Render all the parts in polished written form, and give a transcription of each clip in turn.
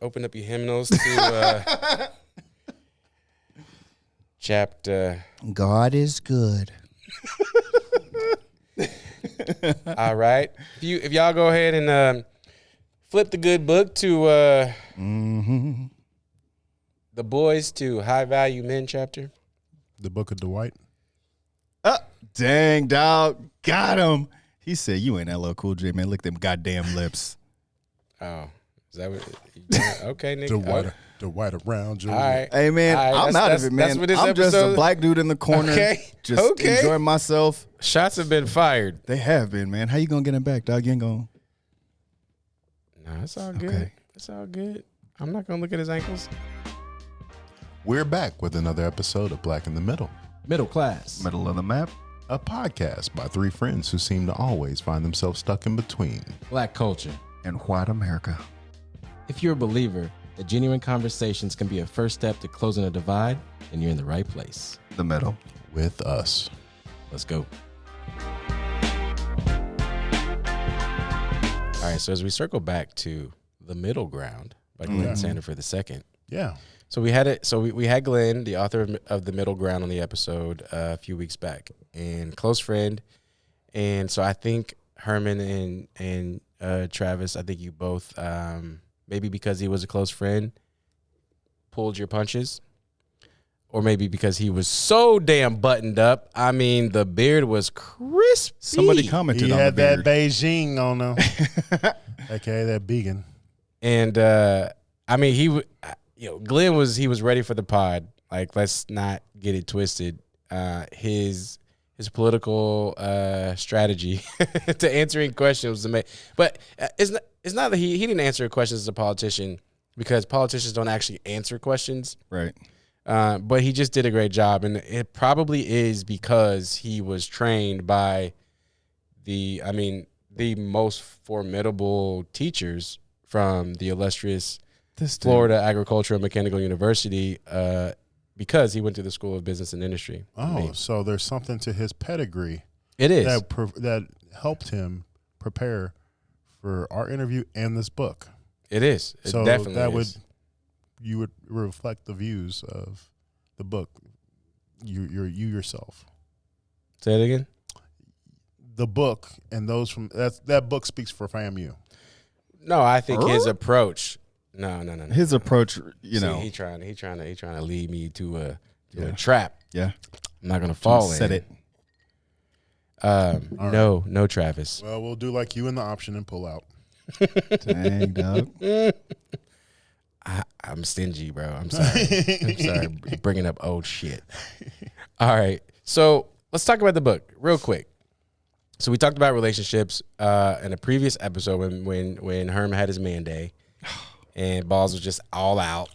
Open up your hymnals to chapter. God is good. All right. If y'all go ahead and flip the good book to the Boys to High Value Men chapter. The Book of Dwight. Dang, dog. Got him. He said, you ain't LL Cool J, man. Look at them goddamn lips. Oh, is that what? Okay, Nick. The white around you. All right. Hey, man, All right, I'm out of it, man. That's what this I'm just episode- a black dude in the corner. Okay. Just enjoying myself. Shots have been fired. They have been, man. How you going to get him back, dog? You ain't going No, it's all good. Okay. It's all good. I'm not going to look at his ankles. We're back with another episode of Black in the Middle, Middle class. middle of the map. a podcast by three friends who seem to always find themselves stuck in between. Black culture. And white America. If you're a believer that genuine conversations can be a first step to closing a divide, then you're in the right place. The middle. With us. Let's go. All right, so as we circle back to The Middle Ground by Glenn Sandifer II. Yeah. So we had it. So we had Glenn, the author of The Middle Ground, on the episode a few weeks back, and close friend. And so I think Herman and Travis, I think you both, maybe because he was a close friend, pulled your punches, or maybe because he was so damn buttoned up. I mean, the beard was crispy. Somebody commented He on had the that beard. Beijing on him. Okay, that vegan. And I mean, Glenn was ready for the pod. Like, let's not get it twisted. His political strategy to answering questions, but it's not that he didn't answer questions as a politician, because politicians don't actually answer questions, Right. but he just did a great job, and it probably is because he was trained by the most formidable teachers from the illustrious Florida Agricultural and Mechanical University, because he went to the School of Business and Industry. Oh, so there's something to his pedigree It is. that helped him prepare for our interview and this book. It is. It So definitely that is. you would reflect the views of the book. You yourself. Say it again. The book and those from that book speaks for FAMU. No, I think his approach. No. His approach, See, he trying to lead me to a trap. Yeah. I'm not gonna fall in. Said it. No, Travis. Well, we'll do like you in the option and pull out. Dang, dog. I'm stingy, bro. I'm sorry. I'm sorry bringing up old shit. All right, so let's talk about the book real quick. So we talked about relationships in a previous episode when Herm had his man day, and Balls was just all out.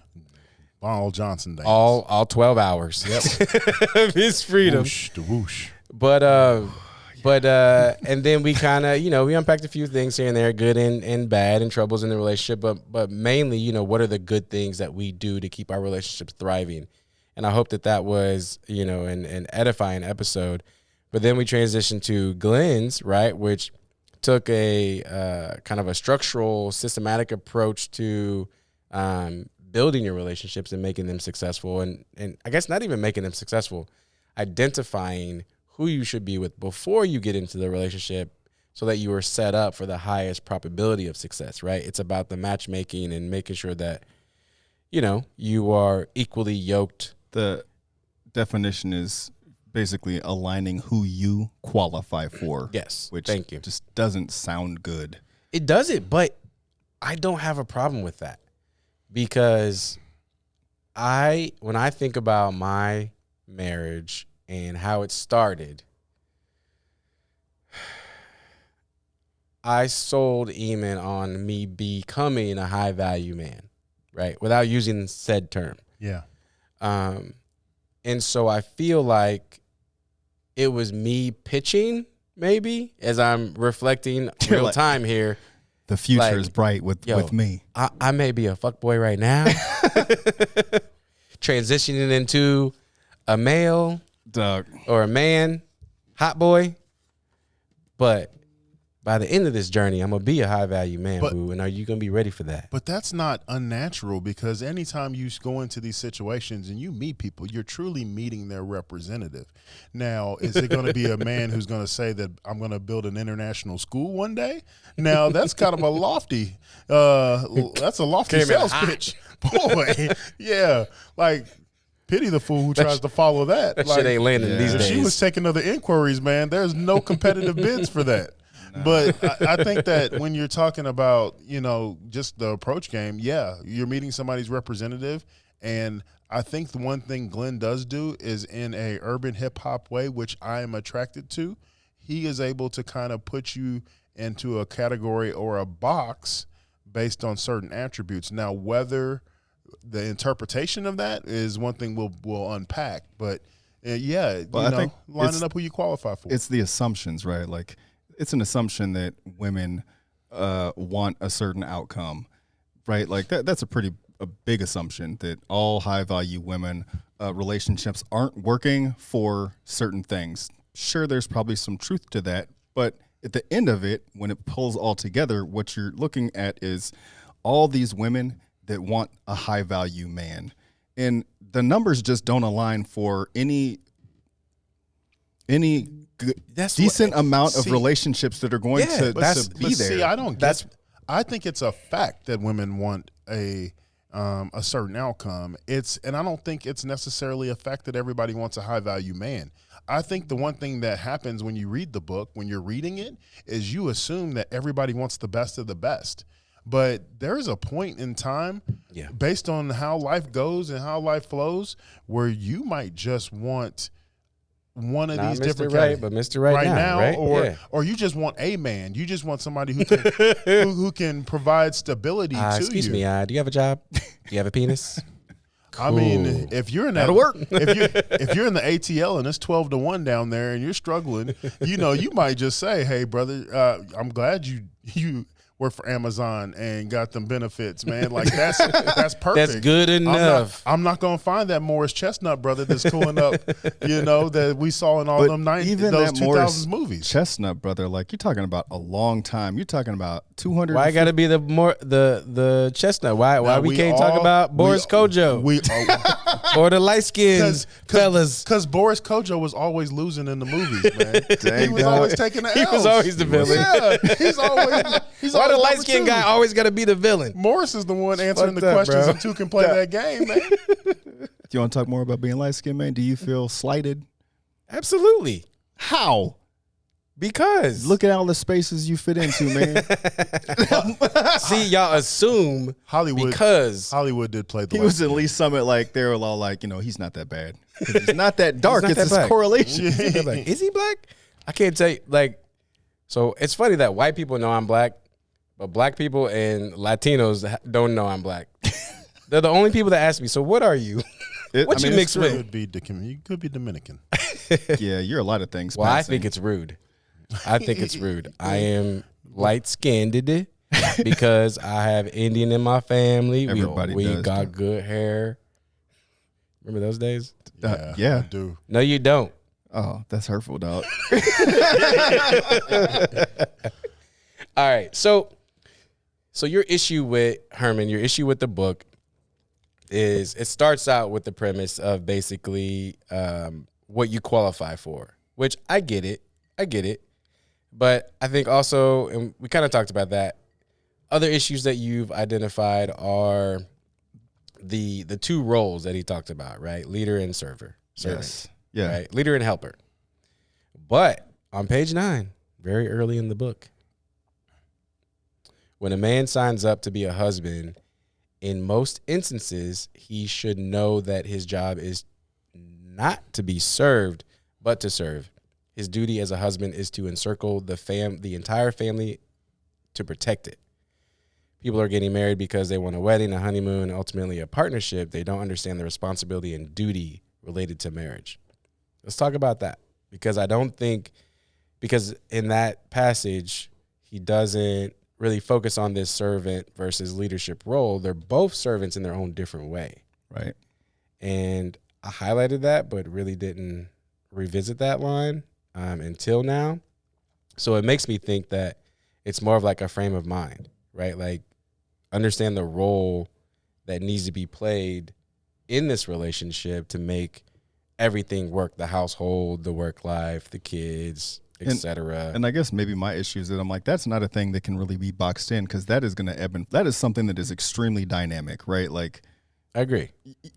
Ball Johnson days. All 12 hours of his freedom. Whoosh, the whoosh. But and then we kind of, we unpacked a few things here and there, good and bad, and troubles in the relationship. But mainly, what are the good things that we do to keep our relationships thriving? And I hope that was, an edifying episode. But then we transitioned to Glenn's, right, which took a kind of a structural, systematic approach to building your relationships and making them successful. And I guess not even making them successful, identifying who you should be with before you get into the relationship so that you are set up for the highest probability of success, right? It's about the matchmaking and making sure that, you are equally yoked. The definition is basically aligning who you qualify for. Yes. Which Thank you. just doesn't sound good. It does it, but I don't have a problem with that, because when I think about my marriage and how it started, I sold Eamon on me becoming a high value man, right? Without using said term. Yeah. And so I feel like it was me pitching, maybe, as I'm reflecting real time here. The future is bright with me. I may be a fuckboy right now, transitioning into a male Dog. or a man, hot boy, but by the end of this journey, I'm gonna be a high value man, But- boo. And are you gonna be ready for that? But that's not unnatural, because anytime you go into these situations and you meet people, you're truly meeting their representative. Now, is it going to be a man who's going to say that I'm going to build an international school one day? Now, that's kind of a lofty, that's a lofty Came in sales hot. pitch. Boy, yeah. Like, pity the fool who tries to follow that. That Like, shit ain't landing these if days. she was taking other inquiries, man, there's no competitive bids for that. But I think that when you're talking about, just the approach game, yeah, you're meeting somebody's representative. And I think the one thing Glenn does do is, in a urban hip hop way, which I am attracted to, he is able to kind of put you into a category or a box based on certain attributes. Now, whether the interpretation of that is one thing we'll unpack, but yeah, Well, I think lining up who you qualify for. It's the assumptions, right? Like, it's an assumption that women want a certain outcome, right? Like that's a big assumption that all high value women relationships aren't working for certain things. Sure, there's probably some truth to that, but at the end of it, when it pulls all together, what you're looking at is all these women that want a high value man, and the numbers just don't align for any decent amount of relationships that are going to be there. See, I don't get. I think it's a fact that women want a certain outcome. And I don't think it's necessarily a fact that everybody wants a high value man. I think the one thing that happens when you read the book, when you're reading it, is you assume that everybody wants the best of the best. But there's a point in time, based on how life goes and how life flows, where you might just want one of these different right, but Mr. Right now, right? Or you just want a man. You just want somebody who can who can provide stability to excuse you. me, do you have a job? Do you have a penis? I mean, if you're in that, That'll work. if you're in the ATL and it's 12-1 down there and you're struggling, you might just say, "Hey, brother, I'm glad you work for Amazon and got them benefits, man. Like that's perfect. That's good enough. I'm not gonna find that Morris Chestnut brother that's cooling up, that we saw in all them those 2000s movies. Chestnut brother, like, you're talking about a long time. You're talking about 200. Why got to be the chestnut? Why we can't talk about Boris Kojo or the light skinned fellas? Because Boris Kojo was always losing in the movies, man. He was always taking the L's. He was always the villain. Yeah, he's Why the light skinned guy always got to be the villain? Morris is the one answering the questions, and two can play that game, man. Do you want to talk more about being light skinned, man? Do you feel slighted? Absolutely. How? Because look at all the spaces you fit into, man. See, y'all assume Hollywood did play the. He was at least Summit, like they were all like, he's not that bad. He's not that dark. Not It's that his black. correlation. Is he black? I can't tell you. So it's funny that white people know I'm black, but black people and Latinos don't know I'm black. They're the only people that ask me, so what are you? What you mix with? You could be Dominican. Yeah, you're a lot of things. Well, I think it's rude. I am light-skinned because I have Indian in my family. Everybody we does, got though. good hair. Remember those days? Yeah. I do. No, you don't. Oh, that's hurtful, dog. All right. So your issue with Herman, your issue with the book is it starts out with the premise of basically what you qualify for, which I get it. But I think also, and we kind of talked about that, other issues that you've identified are the two roles that he talked about, right? Leader and servant. Yes. Yeah. Right? Leader and helper. But on page 9, very early in the book, when a man signs up to be a husband, in most instances, he should know that his job is not to be served, but to serve. His duty as a husband is to encircle the entire family to protect it. People are getting married because they want a wedding, a honeymoon, and ultimately a partnership. They don't understand the responsibility and duty related to marriage. Let's talk about that, because because in that passage, he doesn't really focus on this servant versus leadership role. They're both servants in their own different way. Right. And I highlighted that, but really didn't revisit that line until now. So it makes me think that It's more of like a frame of mind, right? Like understand the role that needs to be played in this relationship to make everything work, the household, the work life, the kids, etc. And I guess maybe my issue is that I'm like, that's not a thing that can really be boxed in, because that is going to ebb and that is something that is extremely dynamic, right? Like, I agree.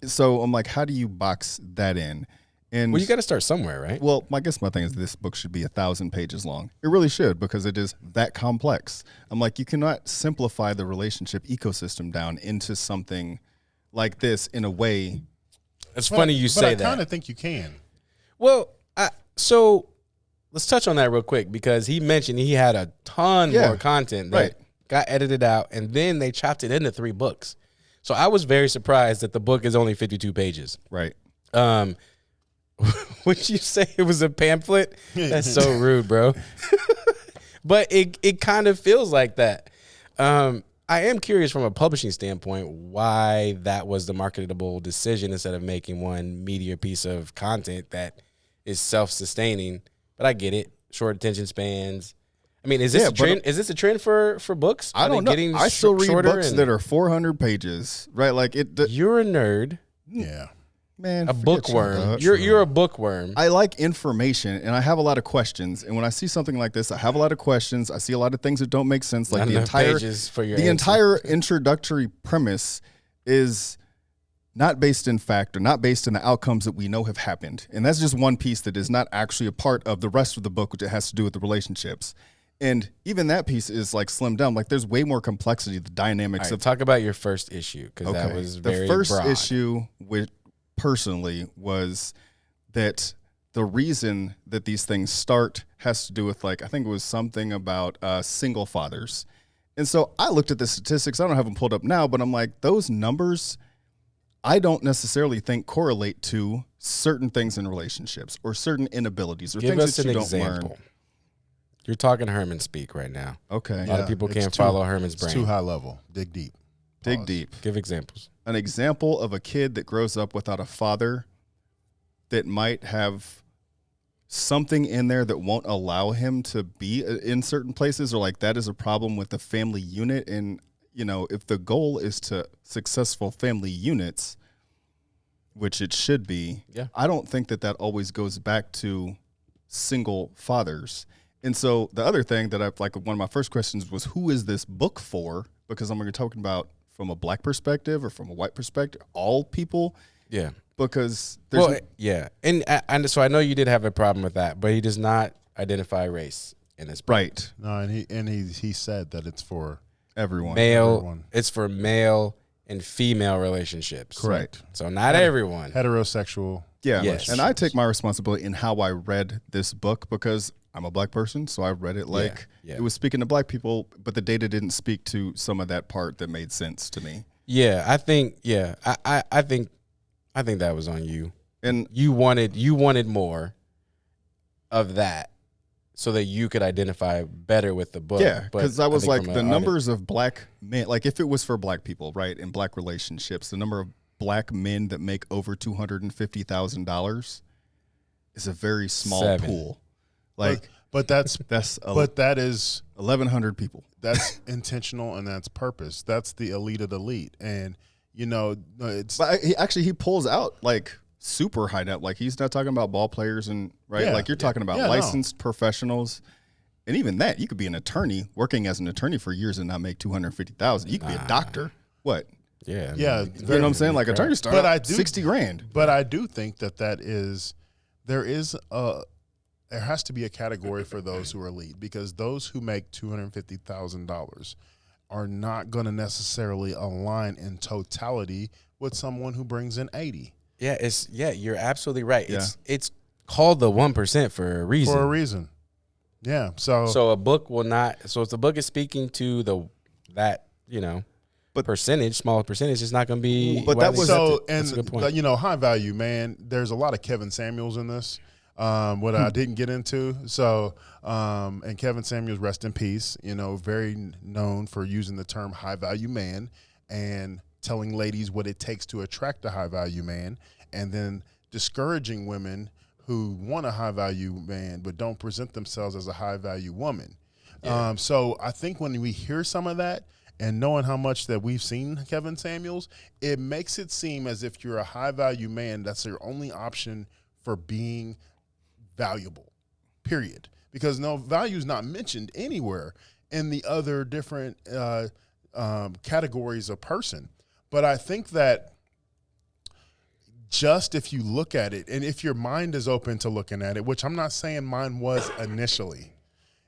So I'm like, how do you box that in? And well, you got to start somewhere, right? Well, I guess my thing is this book should be 1,000 pages long. It really should, because it is that complex. I'm like, you cannot simplify the relationship ecosystem down into something like this in a way. It's funny you say that. I kind of think you can. Well, so let's touch on that real quick, because he mentioned he had a ton more content that got edited out, and then they chopped it into 3 books. So I was very surprised that the book is only 52 pages. Right. Would you say it was a pamphlet? That's so rude, bro. But it kind of feels like that. I am curious from a publishing standpoint why that was the marketable decision instead of making one meatier piece of content that is self-sustaining. But I get it. Short attention spans. I mean, is this a trend? Is this a trend for books? I don't know. I still read books that are 400 pages, right? Like it. You're a nerd. Yeah. Man, a bookworm. You're a bookworm. I like information, and I have a lot of questions. And when I see something like this, I have a lot of questions. I see a lot of things that don't make sense. Like the entire introductory premise is not based in fact or not based in the outcomes that we know have happened. And that's just one piece that is not actually a part of the rest of the book, which it has to do with the relationships. And even that piece is like slimmed down. Like there's way more complexity, the dynamics of. Talk about your first issue, because that was very broad. The first issue with. Personally was that the reason that these things start has to do with, like, I think it was something about single fathers. And so I looked at the statistics. I don't have them pulled up now, but I'm like, those numbers I don't necessarily think correlate to certain things in relationships or certain inabilities or things that you don't learn. You're talking Herman speak right now. Okay. A lot of people can't follow Herman's brain. It's too high level. Dig deep. Dig deep. Give examples. An example of a kid that grows up without a father that might have something in there that won't allow him to be in certain places, or like that is a problem with the family unit. And, you know, if the goal is to successful family units, which it should be, I don't think that that always goes back to single fathers. And so the other thing that I've, like, one of my first questions was, who is this book for? Because I'm going to be talking about from a black perspective or from a white perspective, all people. Yeah. Because there's And so I know you did have a problem with that, but he does not identify race in this book. Right. No, and he said that it's for everyone. It's for male and female relationships. Correct. So not everyone. Heterosexual. Yeah. Yes. And I take my responsibility in how I read this book, because I'm a black person, so I read it like it was speaking to black people, but the data didn't speak to some of that part that made sense to me. Yeah, I think I think that was on you. And you wanted more of that so that you could identify better with the book. Yeah, because I was like, the numbers of black men, like if it was for black people, right, in black relationships, the number of black men that make over $250,000 is a very small pool. Like, but that is 1,100 people. That's intentional, and that's purpose. That's the elite of the elite, and you know it's. But he pulls out like super high net. Like he's not talking about ball players and like you're talking about licensed professionals, and even that you could be an attorney working as an attorney for years and not make $250,000. You could be a doctor. What? Yeah. Yeah. You know what I'm saying? Like attorneys start out $60,000. But I do think that there has to be a category for those who are elite, because those who make $250,000 are not going to necessarily align in totality with someone who brings in 80. Yeah, you're absolutely right. Yeah. It's called the 1% for a reason. Yeah. So a book will not. So if the book is speaking to that percentage, smaller percentage, it's not going to be. But that was that's a good point. High value, man. There's a lot of Kevin Samuels in this. What I didn't get into. So, and Kevin Samuels, rest in peace, very known for using the term high value man and telling ladies what it takes to attract a high value man, and then discouraging women who want a high value man but don't present themselves as a high value woman. Yeah. So I think when we hear some of that and knowing how much that we've seen Kevin Samuels, it makes it seem as if you're a high value man. That's your only option for being valuable, period. Because no value is not mentioned anywhere in the other different categories of person. But I think that just if you look at it, and if your mind is open to looking at it, which I'm not saying mine was initially,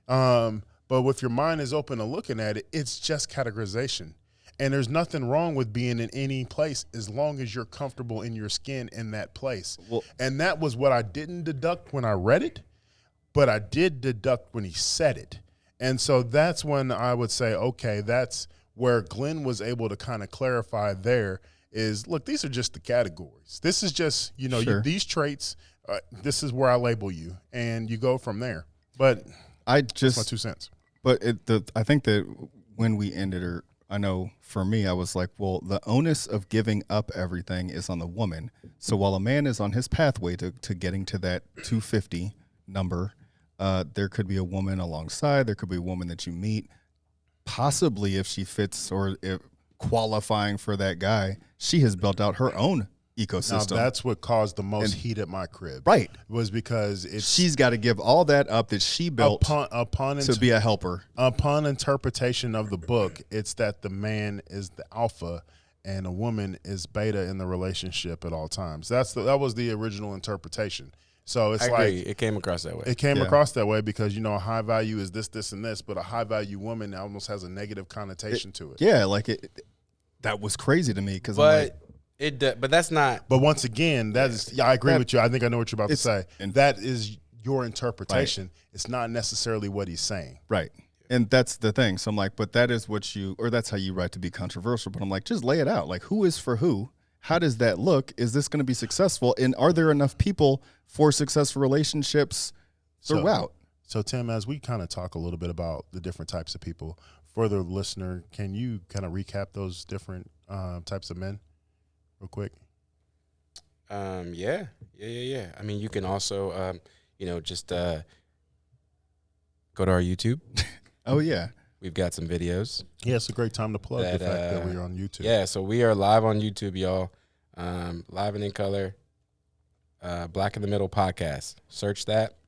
but if your mind is open to looking at it, it's just categorization. And there's nothing wrong with being in any place as long as you're comfortable in your skin in that place. Well, and that was what I didn't deduct when I read it, but I did deduct when he said it. And so that's when I would say, okay, that's where Glenn was able to kind of clarify there is, look, these are just the categories. This is just, Sure. these traits, this is where I label you, and you go from there. But that's my 2 cents. But I think that when we ended, or I know for me, I was like, well, the onus of giving up everything is on the woman. So while a man is on his pathway to getting to that 250 number, there could be a woman alongside. There could be a woman that you meet, possibly if she fits or if qualifying for that guy, she has built out her own ecosystem. Now that's what caused the most heat at my crib. Right. Was because she's got to give all that up that she built to be a helper. Upon interpretation of the book, it's that the man is the alpha and a woman is beta in the relationship at all times. That was the original interpretation. So it's I agree. It came across that way. It came across that way because, a high value is this, this, and this, but a high value woman almost has a negative connotation to it. Yeah, like that was crazy to me because but that's not. But once again, I agree with you. I think I know what you're about to say. And that is your interpretation. Right. It's not necessarily what he's saying. Right. And that's the thing. So I'm like, but that is that's how you write to be controversial. But I'm like, just lay it out. Like, who is for who? How does that look? Is this going to be successful? And are there enough people for successful relationships throughout? So Tim, as we kind of talk a little bit about the different types of people, for the listener, can you kind of recap those different types of men real quick? Yeah. I mean, you can also, just go to our YouTube. Oh, yeah. We've got some videos. Yeah, it's a great time to plug the fact that we're on YouTube. Yeah, so we are live on YouTube, y'all. Live and in color. Black in the Middle podcast. Search that.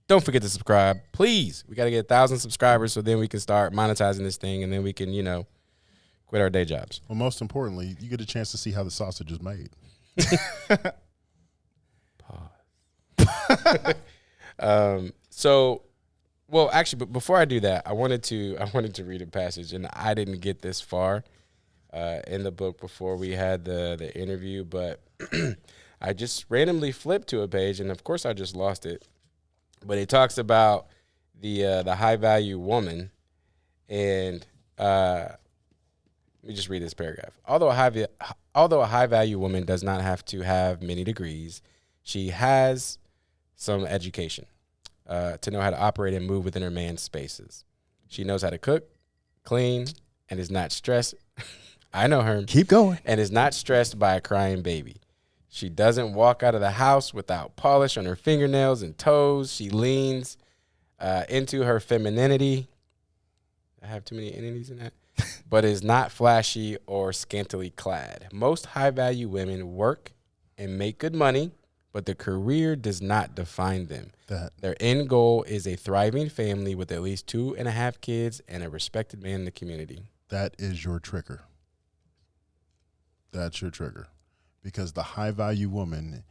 Don't forget to subscribe, please. We got to get 1,000 subscribers so then we can start monetizing this thing and then we can, quit our day jobs. Well, most importantly, you get a chance to see how the sausage is made. Pause. Well, actually, but before I do that, I wanted to read a passage, and I didn't get this far in the book before we had the interview, but I just randomly flipped to a page, and of course I just lost it. But it talks about the high value woman, and let me just read this paragraph. Although a high value woman does not have to have many degrees, she has some education. To know how to operate and move within her man's spaces. She knows how to cook, clean, and is not stressed. I know her. Keep going. And is not stressed by a crying baby. She doesn't walk out of the house without polish on her fingernails and toes. She leans into her femininity. I have too many entities in that. But is not flashy or scantily clad. Most high-value women work and make good money, but the career does not define them. Their end goal is a thriving family with at least 2.5 kids and a respected man in the community. That is your trigger. That's your trigger. Because the high value woman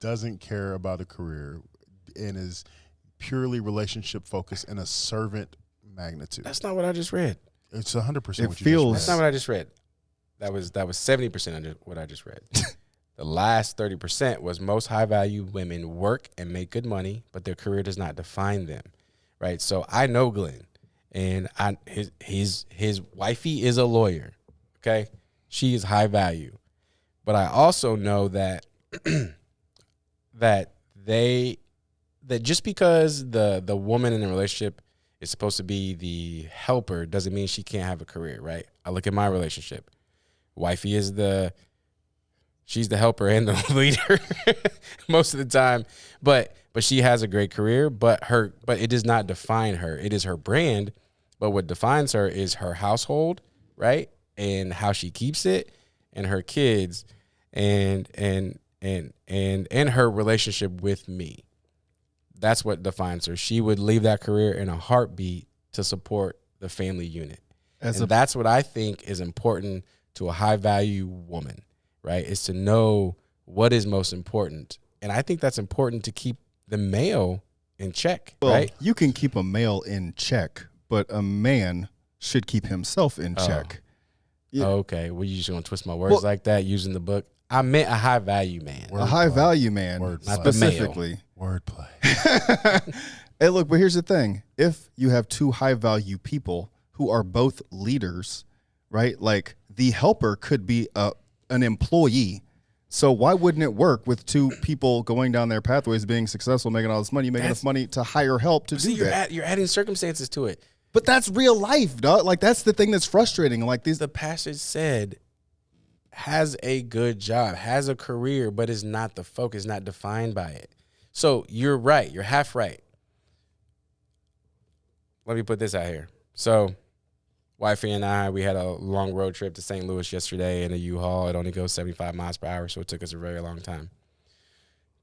doesn't care about a career and is purely relationship focused and a servant magnitude. That's not what I just read. It's 100% what you just feels- read. That's not what I just read. That was 70% of what I just read. The last 30% was most high-value women work and make good money, but their career does not define them, right? So I know Glenn, and his wifey is a lawyer, okay? She is high value. But I also know that that just because the woman in the relationship is supposed to be the helper doesn't mean she can't have a career, right? I look at my relationship. Wifey is the she's the helper and the leader most of the time. But she has a great career, but it does not define her. It is her brand, but what defines her is her household, right? And how she keeps it, and her kids, and her relationship with me. That's what defines her. She would leave that career in a heartbeat to support the family unit. That's what I think is important to a high value woman, right? Is to know what is most important. And I think that's important to keep the male in check, right? You can keep a male in check, but a man should keep himself in check. Yeah. Okay. Well, you just going to twist my words like that using the book? I meant a high value man. A high value man, not specifically. Wordplay. Hey, look, but here's the thing. If you have two high value people who are both leaders, right? Like the helper could be an employee. So why wouldn't it work with two people going down their pathways, being successful, making all this money, making enough money to hire help to do that? You're adding circumstances to it. But that's real life, dog. Like that's the thing that's frustrating. Like the passage said, has a good job, has a career, but is not the focus, not defined by it. So you're right. You're half right. Let me put this out here. So wifey and I, we had a long road trip to St. Louis yesterday in a U-Haul. It only goes 75 miles per hour, so it took us a very long time.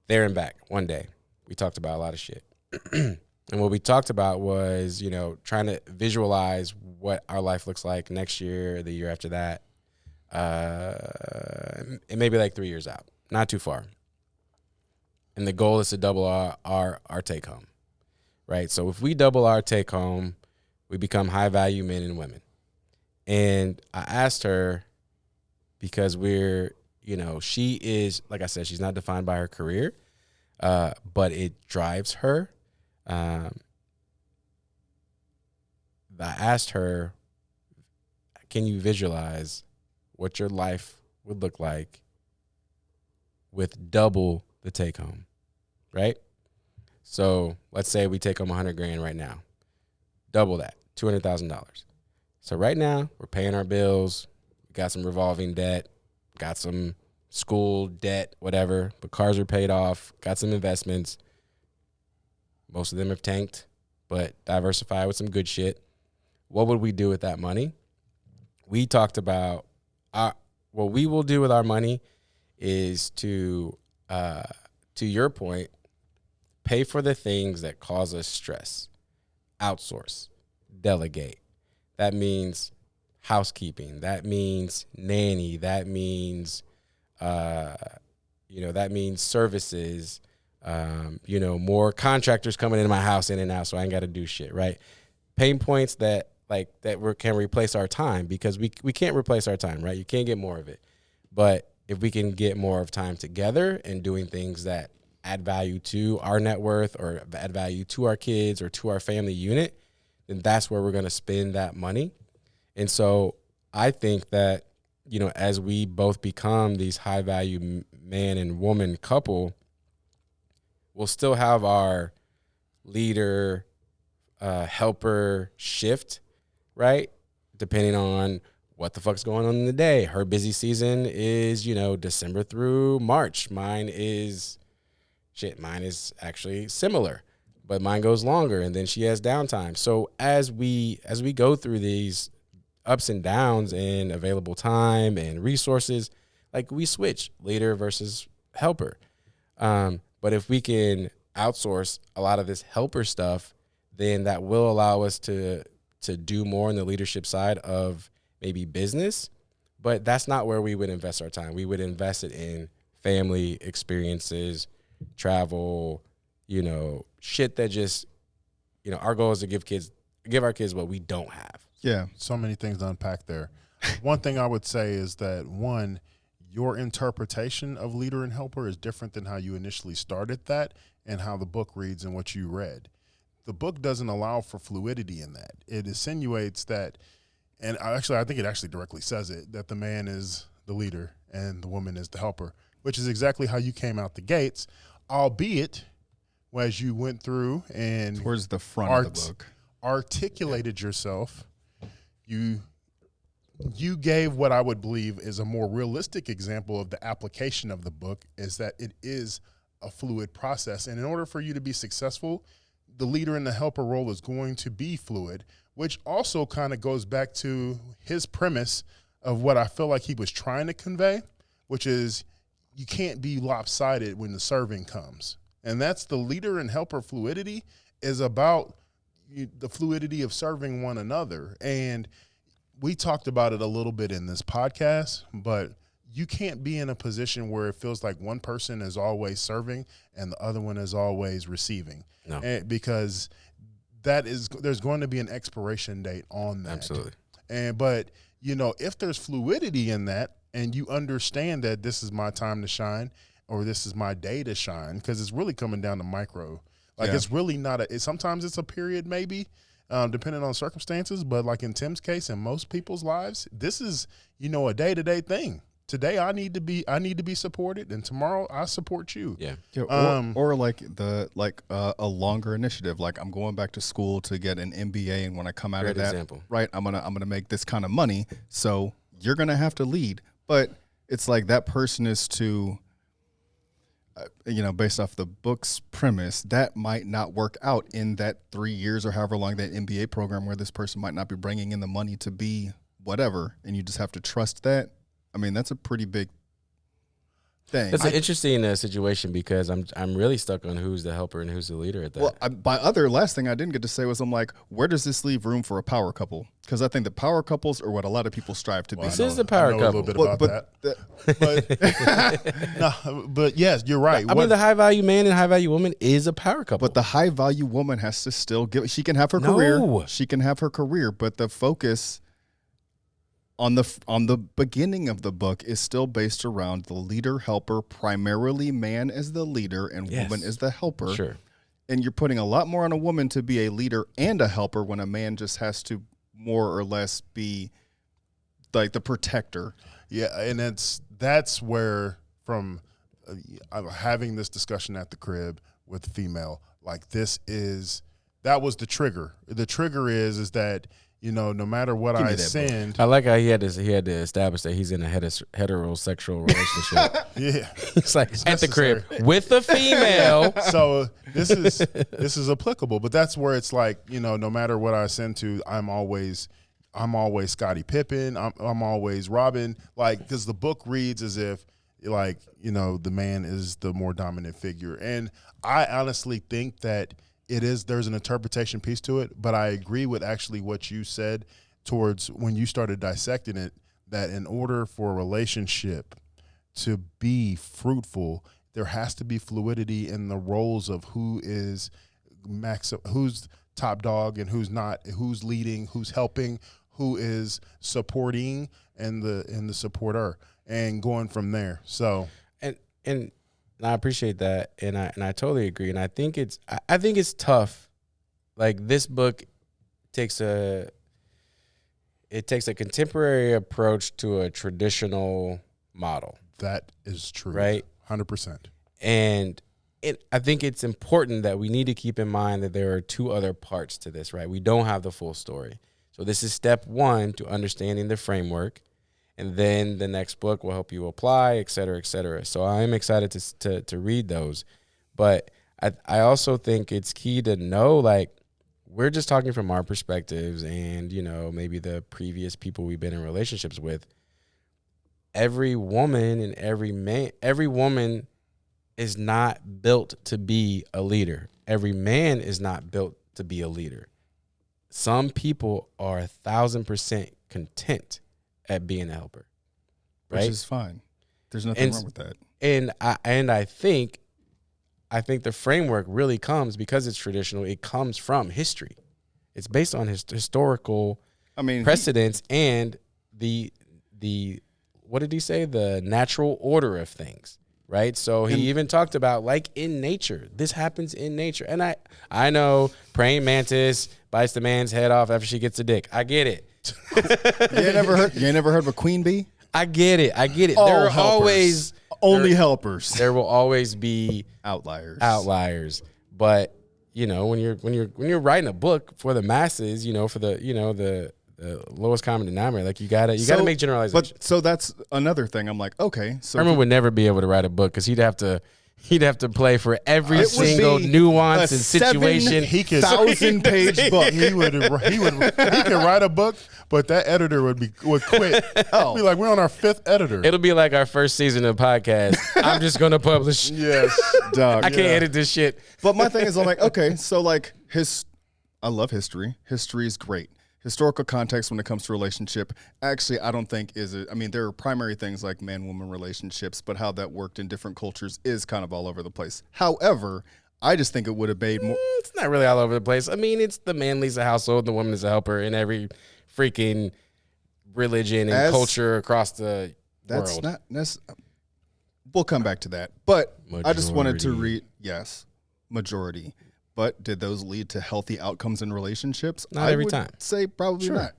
There and back, one day. We talked about a lot of shit. And what we talked about was, you know, trying to visualize what our life looks like next year, the year after that. It may be like 3 years out, not too far. And the goal is to double our take home, right? So if we double our take home, we become high value men and women. And I asked her, because she is, like I said, she's not defined by her career, but it drives her. I asked her, can you visualize what your life would look like with double the take home, right? So let's say we take home $100,000 right now, double that, $200,000. So right now we're paying our bills, we got some revolving debt, got some school debt, whatever, but cars are paid off, got some investments. Most of them have tanked, but diversify with some good shit. What would we do with that money? We talked about what we will do with our money is to your point, pay for the things that cause us stress, outsource, delegate. That means housekeeping. That means nanny. That means, that means services. More contractors coming into my house in and out, so I ain't got to do shit, right? Pain points that can replace our time, because we can't replace our time, right? You can't get more of it. But if we can get more of time together and doing things that add value to our net worth or add value to our kids or to our family unit, then that's where we're going to spend that money. And so I think that, as we both become these high value man and woman couple, we'll still have our leader, helper shift, right? Depending on what the fuck's going on in the day. Her busy season is, December through March. Mine is actually similar, but mine goes longer, and then she has downtime. So as we go through these ups and downs in available time and resources, like we switch leader versus helper. But if we can outsource a lot of this helper stuff, then that will allow us to do more on the leadership side of maybe business. But that's not where we would invest our time. We would invest it in family experiences, travel, shit that just, our goal is to give our kids what we don't have. Yeah. So many things to unpack there. One thing I would say is that, one, your interpretation of leader and helper is different than how you initially started that and how the book reads and what you read. The book doesn't allow for fluidity in that. It insinuates that, and I think it actually directly says it, that the man is the leader and the woman is the helper, which is exactly how you came out the gates, albeit as you went through and towards the front of the book articulated yourself, you you gave what I would believe is a more realistic example of the application of the book, is that it is a fluid process. And in order for you to be successful, the leader and the helper role is going to be fluid, which also kind of goes back to his premise of what I feel like he was trying to convey, which is you can't be lopsided when the serving comes. And that's the leader and helper fluidity is about the fluidity of serving one another. And we talked about it a little bit in this podcast, but you can't be in a position where it feels like one person is always serving and the other one is always receiving. No. Because there's going to be an expiration date on that. Absolutely. But if there's fluidity in that and you understand that this is my time to shine or this is my day to shine, because it's really coming down to micro. It's really not sometimes it's a period maybe, depending on circumstances, but like in Tim's case and most people's lives, this is, a day-to-day thing. Today I need to be supported, and tomorrow I support you. Yeah. Or like a longer initiative. Like I'm going back to school to get an MBA, and when I come out of that, example. right, I'm gonna make this kind of money. So you're gonna have to lead, but it's like that person is to, based off the book's premise, that might not work out in that 3 years or however long that MBA program, where this person might not be bringing in the money to be whatever, and you just have to trust that. I mean, that's a pretty big thing. It's an interesting situation because I'm really stuck on who's the helper and who's the leader at that. Well, last thing I didn't get to say was I'm like, where does this leave room for a power couple? Because I think the power couples are what a lot of people strive to be. This is the power couple. I know a little bit about that. But yes, you're right. I mean, the high value man and high value woman is a power couple. But the high value woman has to still give. She can have her career. She can have her career, but the focus on the beginning of the book is still based around the leader helper, primarily man as the leader and woman as the helper. Sure. And you're putting a lot more on a woman to be a leader and a helper when a man just has to more or less be like the protector. Yeah, and that's where from having this discussion at the crib with the female, like that was the trigger. The trigger is that no matter what I send. I like how he had to establish that he's in a heterosexual relationship. Yeah. It's like it's at necessary. The crib with a female. So this is applicable, but that's where it's like, no matter what I send to, I'm always Scottie Pippen. I'm always Robin. Like, because the book reads as if the man is the more dominant figure. And I honestly think that there's an interpretation piece to it, but I agree with actually what you said towards when you started dissecting it, that in order for a relationship to be fruitful, there has to be fluidity in the roles of who's top dog and who's not, who's leading, who's helping, who is supporting, and the supporter, and going from there. So and I appreciate that, and I totally agree, and I think it's tough. Like, this book takes a contemporary approach to a traditional model. That is true, right? 100%. And I think it's important that we need to keep in mind that there are two other parts to this, right? We don't have the full story, so this is step one to understanding the framework. And then the next book will help you apply, et cetera, et cetera. So I'm excited to read those. But I also think it's key to know, like, we're just talking from our perspectives and, maybe the previous people we've been in relationships with. Every woman and every woman is not built to be a leader. Every man is not built to be a leader. Some people are 1,000% content at being a helper, right? Which is fine. There's nothing wrong with that. And I think the framework really comes, because it's traditional, it comes from history. It's based on historical precedents and the what did he say? The natural order of things, right? So he even talked about, like, in nature, this happens in nature. And I know praying mantis bites the man's head off after she gets a dick. I get it. You ain't never heard of a queen bee? I get it. All there are helpers. always only helpers. There will always be outliers. But when you're writing a book for the masses, for the lowest common denominator. Like you gotta make generalizations. But so that's another thing. I'm like, okay, so Herman would never be able to write a book because he'd have to play for every single nuance and situation. He could 1,000-page book. He could write a book, but that editor would quit. Be like, we're on our 5th editor. It'll be like our first season of podcast. I'm just gonna publish. Yes, Dog. I can't edit this shit. But my thing is, I'm like, okay, so like I love history. History is great. Historical context when it comes to relationship, actually, I don't think there are primary things like man-woman relationships, but how that worked in different cultures is kind of all over the place. However, I just think it would have made more. It's not really all over the place. I mean, it's the man leads the household, the woman is a helper in every freaking religion and culture across the world. We'll come back to that. But Majority. I just wanted to read, yes, majority. But did those lead to healthy outcomes in relationships? Not every time. Say probably not.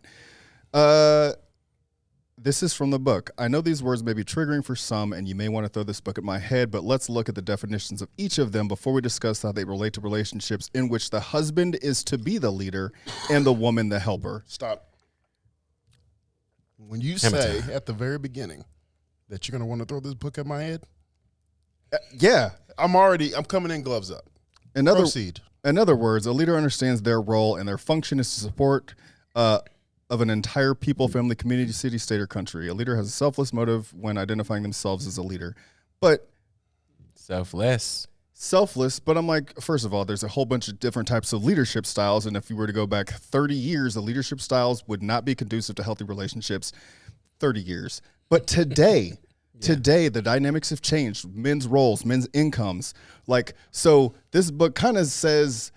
This is from the book. I know these words may be triggering for some, and you may want to throw this book at my head, but let's look at the definitions of each of them before we discuss how they relate to relationships in which the husband is to be the leader and the woman the helper. Stop. When you say at the very beginning that you're going to want to throw this book at my head, yeah. I'm coming in gloves up. Proceed. In other words, a leader understands their role and their function is to support of an entire people, family, community, city, state, or country. A leader has a selfless motive when identifying themselves as a leader. But selfless, but I'm like, first of all, there's a whole bunch of different types of leadership styles, and if you were to go back 30 years, the leadership styles would not be conducive to healthy relationships 30 years. But today, Today, the dynamics have changed. Men's roles, men's incomes. Like, so this book kind of says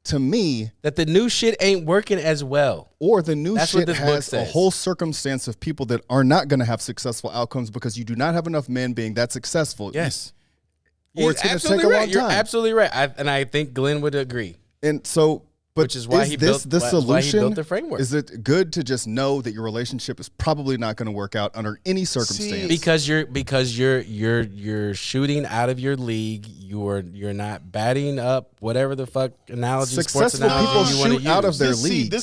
to me that the new shit ain't working as well. Or the new shit has a whole circumstance of people that are not going to have successful outcomes because you do not have enough men being that successful. Yes. Or it's going to take a long time. You're absolutely right. And I think Glenn would agree. And so, but which is why he built the framework. Is it good to just know that your relationship is probably not going to work out under any circumstance? Because you're shooting out of your league. You're not batting up whatever the fuck analogy. Successful people shoot out of their league.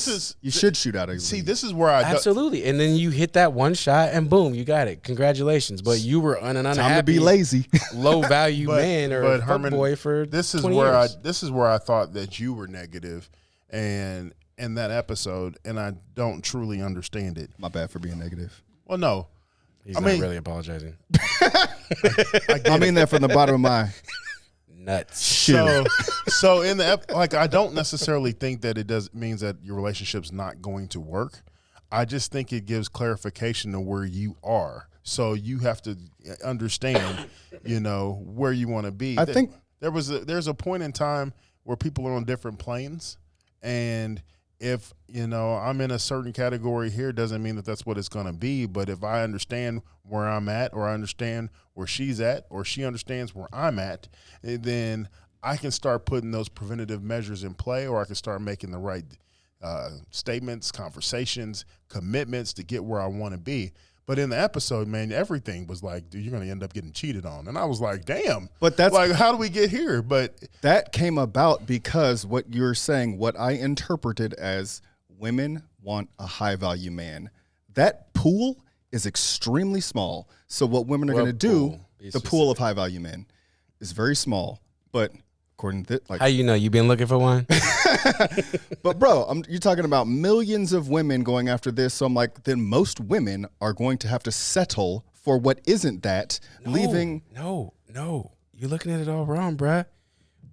You should shoot out of your league. See, this is where I absolutely. And then you hit that one shot, and boom, you got it. Congratulations. But you were an unhappy, time to be lazy, low value man or Herman, boy for this is 20 where years. this is where I thought that you were negative. And in that episode, and I don't truly understand it. My bad for being negative. Well, no. He's not really apologizing. I mean that from the bottom of my nuts. So in the I don't necessarily think that it means that your relationship's not going to work. I just think it gives clarification to where you are. So you have to understand, where you want to be. I think there's a point in time where people are on different planes. And if, I'm in a certain category here, doesn't mean that that's what it's going to be. But if I understand where I'm at, or I understand where she's at, or she understands where I'm at, then I can start putting those preventative measures in play, or I can start making the right statements, conversations, commitments to get where I want to be. But in the episode, man, everything was like, dude, you're going to end up getting cheated on. And I was like, damn. But that's like, how do we get here? But that came about because what you're saying, what I interpreted as women want a high value man. That pool is extremely small. So what women are going to do, the pool of high value men is very small. But according to how you been looking for one? But bro, you're talking about millions of women going after this. So I'm like, then most women are going to have to settle for what isn't that, leaving. No, you're looking at it all wrong, bruh.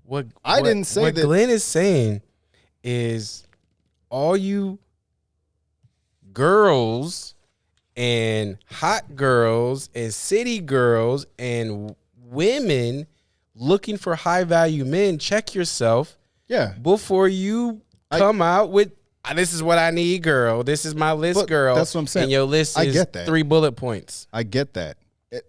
What Glenn is saying is all you girls and hot girls and city girls and women looking for high value men, check yourself. Yeah. Before you come out with, this is what I need, girl. This is my list, girl. That's what I'm saying. And your list is get that. 3 bullet points. I get that.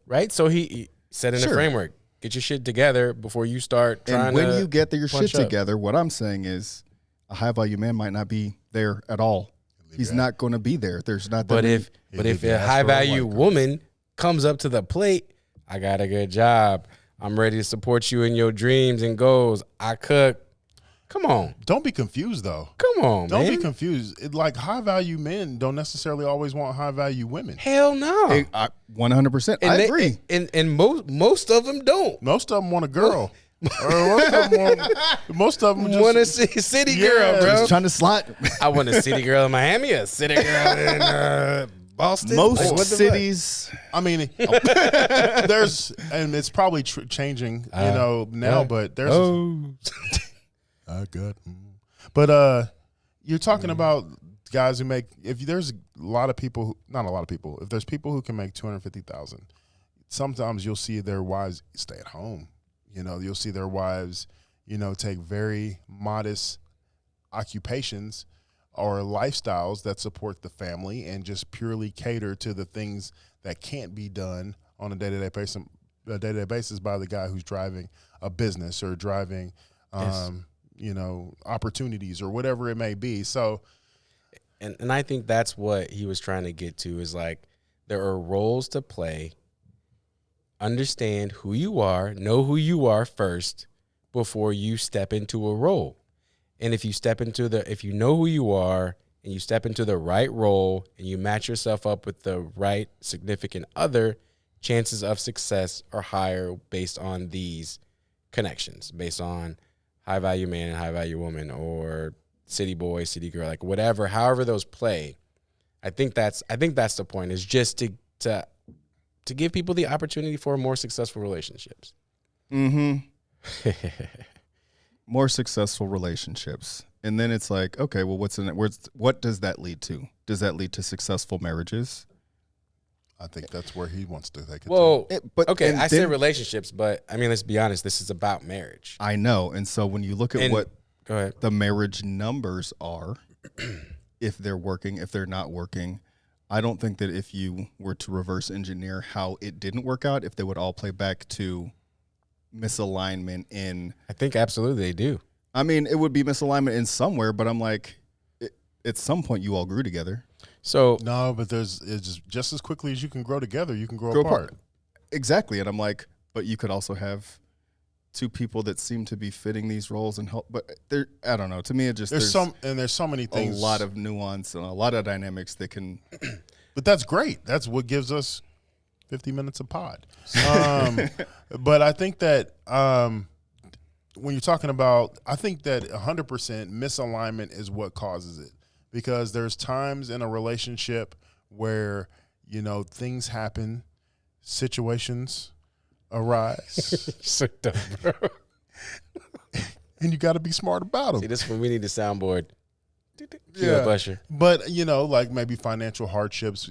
Right? So he set in a framework. Get your shit together before you start trying to. And when you get your shit together, what I'm saying is a high value man might not be there at all. He's not going to be there. There's not that. But if a high value woman comes up to the plate, I got a good job. I'm ready to support you in your dreams and goals. I cook. Come on. Don't be confused, though. Come on, Don't man. be confused. Like, high-value men don't necessarily always want high-value women. Hell no. Hey, 100%. I agree. And most of them don't. Most of them want a girl. Or most of them just Want a city girl, bro. Just trying to slide. I want a city girl in Miami, a city girl in Boston. Most Like, what the cities. I mean, there's, and it's probably changing, now. But there's, I got, but you're talking about guys who make. If there's a lot of people, not a lot of people. If there's people who can make $250,000, sometimes you'll see their wives stay at home. You'll see their wives, take very modest occupations or lifestyles that support the family and just purely cater to the things that can't be done on a day-to-day basis by the guy who's driving a business or driving, opportunities or whatever it may be. So, and I think that's what he was trying to get to is like there are roles to play. Understand who you are, know who you are first before you step into a role. And if you know who you are and you step into the right role and you match yourself up with the right significant other, chances of success are higher based on these connections, based on high value man and high value woman or city boy, city girl, like whatever, however those play. I think that's the point is just to give people the opportunity for more successful relationships. Mm-hmm. More successful relationships. And then it's like, okay, well, what's in it? What does that lead to? Does that lead to successful marriages? I think that's where he wants to take it. Well, But okay, I say then, relationships, but I mean, let's be honest. This is about marriage. I know. And so when you look at what Go ahead. the marriage numbers are, if they're working, if they're not working, I don't think that if you were to reverse engineer how it didn't work out, if they would all play back to misalignment in. I think absolutely they do. I mean, it would be misalignment in somewhere, but I'm like, at some point you all grew together. So No, but it's just as quickly as you can grow together, you can grow apart. Exactly. And I'm like, but you could also have two people that seem to be fitting these roles and help. But I don't know. To me, it just there's so many things, a lot of nuance and a lot of dynamics that can. But that's great. That's what gives us 50 minutes of pod. But I think that when you're talking about, I think that 100% misalignment is what causes it, because there's times in a relationship where things happen, situations arise. so dumb, bro. And you got to be smart about them. See, this is when we need the soundboard. Yeah. Usher. But, like maybe financial hardships,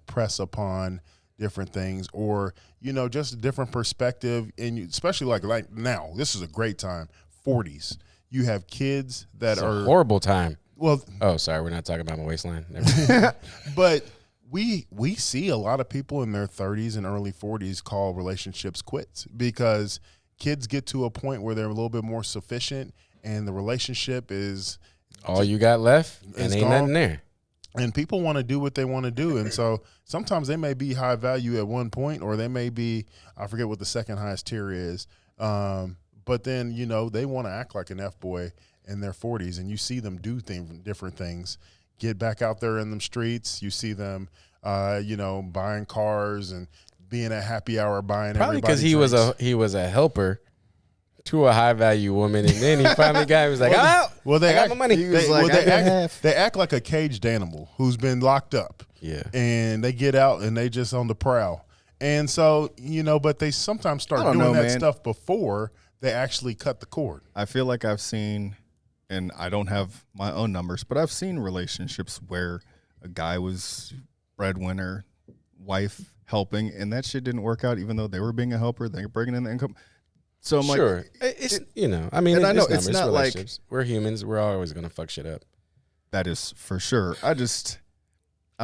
press upon different things, or, just a different perspective. And especially like now, this is a great time, 40s. You have kids that It's are a horrible time. Well, oh, sorry, we're not talking about my waistline. Never but we see a lot of people in their 30s and early 40s call relationships quits because kids get to a point where they're a little bit more sufficient and the relationship is all you got left and ain't nothing there. And people want to do what they want to do. And so sometimes they may be high value at one point, or they may be, I forget what the second highest tier is. But then, they want to act like an F-boy in their 40s, and you see them do different things, get back out there in them streets. You see them, buying cars and being at happy hour, buying probably because he was a helper to a high value woman, and then he finally got. He was like, they got my money. They act like a caged animal who's been locked up. Yeah, and they get out and they just on the prowl. And so but they sometimes start doing that stuff before they actually cut the cord. I feel like I've seen, and I don't have my own numbers, but I've seen relationships where a guy was breadwinner, wife helping, and that shit didn't work out, even though they were being a helper, they were bringing in the income. So I'm sure. like, it's I mean, and I know it's it's not like we're humans. We're always gonna fuck shit up. That is for sure. I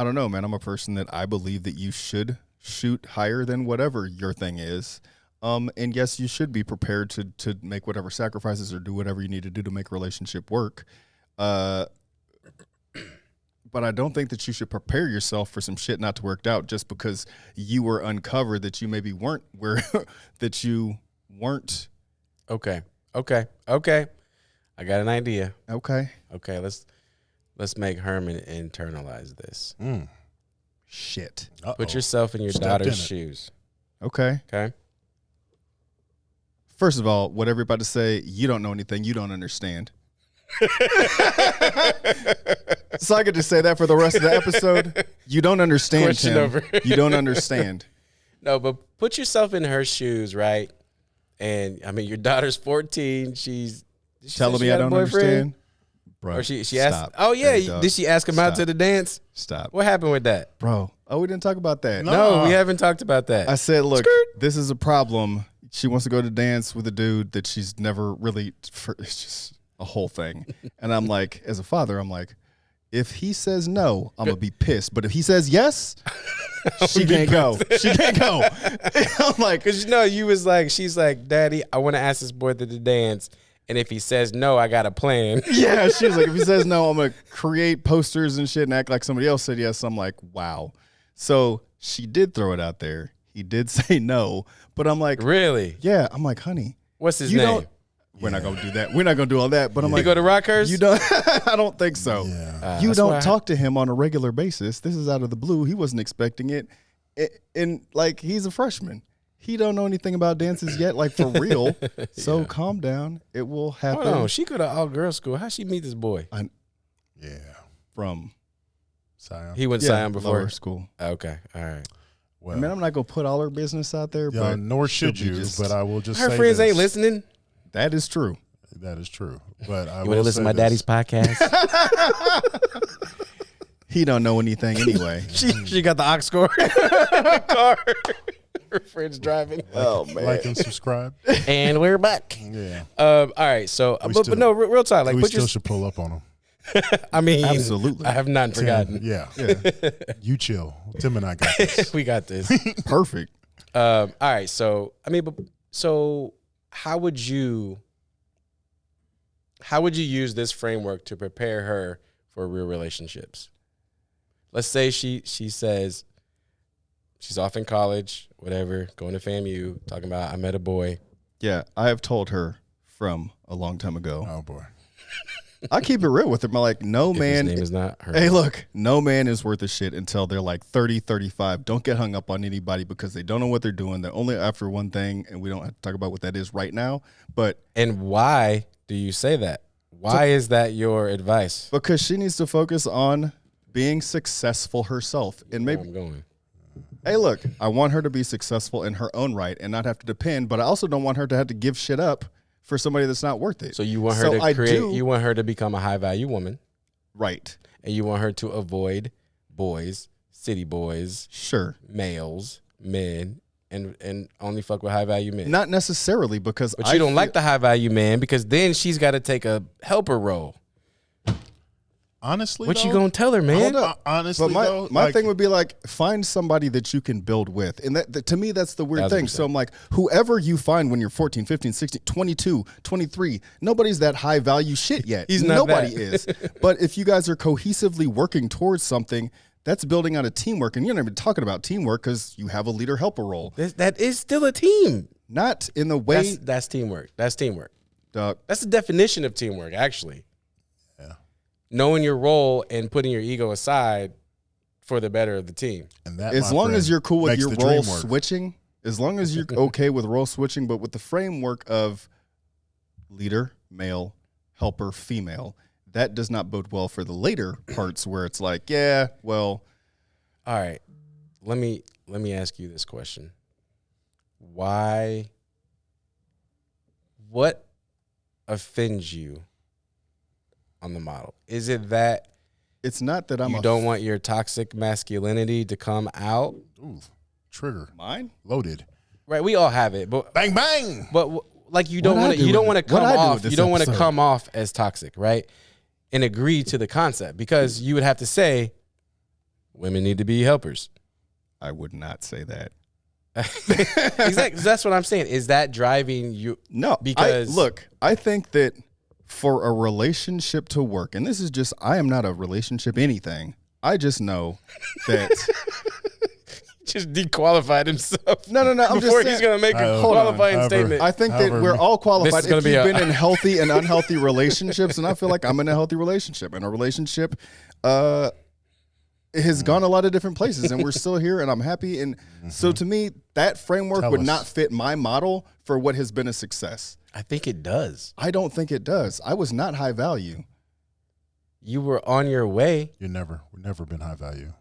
don't know, man. I'm a person that I believe that you should shoot higher than whatever your thing is. And yes, you should be prepared to make whatever sacrifices or do whatever you need to do to make a relationship work. But I don't think that you should prepare yourself for some shit not to work out just because you were uncovered that you maybe weren't where that you weren't. Okay. I got an idea. Okay. Okay, let's make Herman internalize this. Shit. Put yourself in your daughter's shoes. Okay. Okay. First of all, what everybody to say, you don't know anything, you don't understand. So I could just say that for the rest of the episode. You don't understand, Question Tim. over. You don't understand. No, but put yourself in her shoes, right? And I mean, your daughter's 14. She's Telling me I don't understand. Bro, Or she asked. Stop. Oh yeah, Hey, dog. did she ask him out Stop. to the dance? Stop. What happened with that? Bro. Oh, we didn't talk about that. No, we haven't talked about that. I said, look, Skirt. this is a problem. She wants to go to dance with a dude that she's never really, it's just a whole thing. And I'm like, as a father, I'm like, if he says no, I'm going to be pissed. But if he says yes, she can't go. She can't go. I'm like, Because you was like, she's like, Daddy, I want to ask this boy to the dance. And if he says no, I got a plan. yeah, she's like, if he says no, I'm going to create posters and shit and act like somebody else said yes. I'm like, wow. So she did throw it out there. He did say no. But I'm like, Really? yeah. I'm like, honey. What's his You name? don't- We're not going to do that. We're not going to do all that. But I'm He like, go to Rockhurst? you don't. I don't think so. Yeah. You That's why don't talk to him on a regular basis. This is out of the blue. He wasn't expecting it. And like, he's a freshman. He don't know anything about dances yet, like for real. So calm down. It will happen. Hold on. She go to all-girls school. How'd she meet this boy? Yeah. From Scion. He went yeah, Scion before? lower school. Okay. All right. Well, I mean, I'm not going to put all her business out there, yeah, but nor should she'll be you, just- but I will just Her say friends this. ain't listening. that is true. That is true. But I You will want to listen to say my this. daddy's podcast? He don't know anything anyway. she got the aux cord in the car. Her friend's driving. Oh, man. Like and subscribe. And we're back. Yeah. All right. So, but still- no, real talk. Like, we put still your. should pull up on them. I mean, Absolutely. I have not forgotten. Yeah. You chill. Tim and I got this. We got this. Perfect. All right. So, I mean, so how would you use this framework to prepare her for real relationships? Let's say she says she's off in college, whatever, going to FAMU, talking about I met a boy. Yeah, I have told her from a long time ago. Oh, boy. I keep it real with her. I'm like, no If man. his name is not her. Hey, look, no man is worth a shit until they're like 30, 35. Don't get hung up on anybody because they don't know what they're doing. They're only after one thing, and we don't have to talk about what that is right now. But And why do you say that? Why is that your advice? because she needs to focus on being successful herself. And Where maybe, I'm going. hey, look, I want her to be successful in her own right and not have to depend, but I also don't want her to have to give shit up for somebody that's not worth it. So you want her I to create, do- you want her to become a high value woman, right. and you want her to avoid boys, city boys, Sure. males, men, and only fuck with high value men. Not necessarily because But you don't like the high value man because then she's got to take a helper role. Honestly, What you though, gonna tell her, man? Hold up. honestly, But though, my like, thing would be like, find somebody that you can build with. And that to me, that's the weird thing. 1000%. So I'm like, whoever you find when you're 14, 15, 16, 22, 23, nobody's that high value shit yet. He's not Nobody that. is. But if you guys are cohesively working towards something, that's building out a teamwork. And you're not even talking about teamwork because you have a leader helper role. That is still a team. Not in the way, That's teamwork. That's teamwork. dog. That's the definition of teamwork, actually. Yeah. Knowing your role and putting your ego aside for the better of the team. and that, As my long friend, as you're cool with makes your the role dream work. switching, as long as you're okay with role switching, but with the framework of leader, male, helper, female, that does not bode well for the later parts where it's like, yeah, well, All right. Let me ask you this question. What offends you on the model? Is it that it's not that I'm you don't want your toxic masculinity to come out? Ooh, trigger mine. loaded. Right, we all have it, but Bang bang. like you don't What I want to do you don't with- want to what come I do with off this you don't want to episode. come off as toxic, right? And agree to the concept because you would have to say women need to be helpers. I would not say that. Exactly. That's what I'm saying. Is that driving you? No, Because- look, I think that for a relationship to work, and this is just, I am not a relationship anything. I just know that Just dequalified himself. No. I'm Before just he's saying, going to make a qualifying statement. I think that However, we're all qualified this is gonna if be you've a- been in healthy and unhealthy relationships, and I feel like I'm in a healthy relationship. And a relationship has gone a lot of different places, and we're still here, and I'm happy. And so to me, that framework Tell would us. not fit my model for what has been a success. I think it does. I don't think it does. I was not high value. You were on your way. We've never been high value.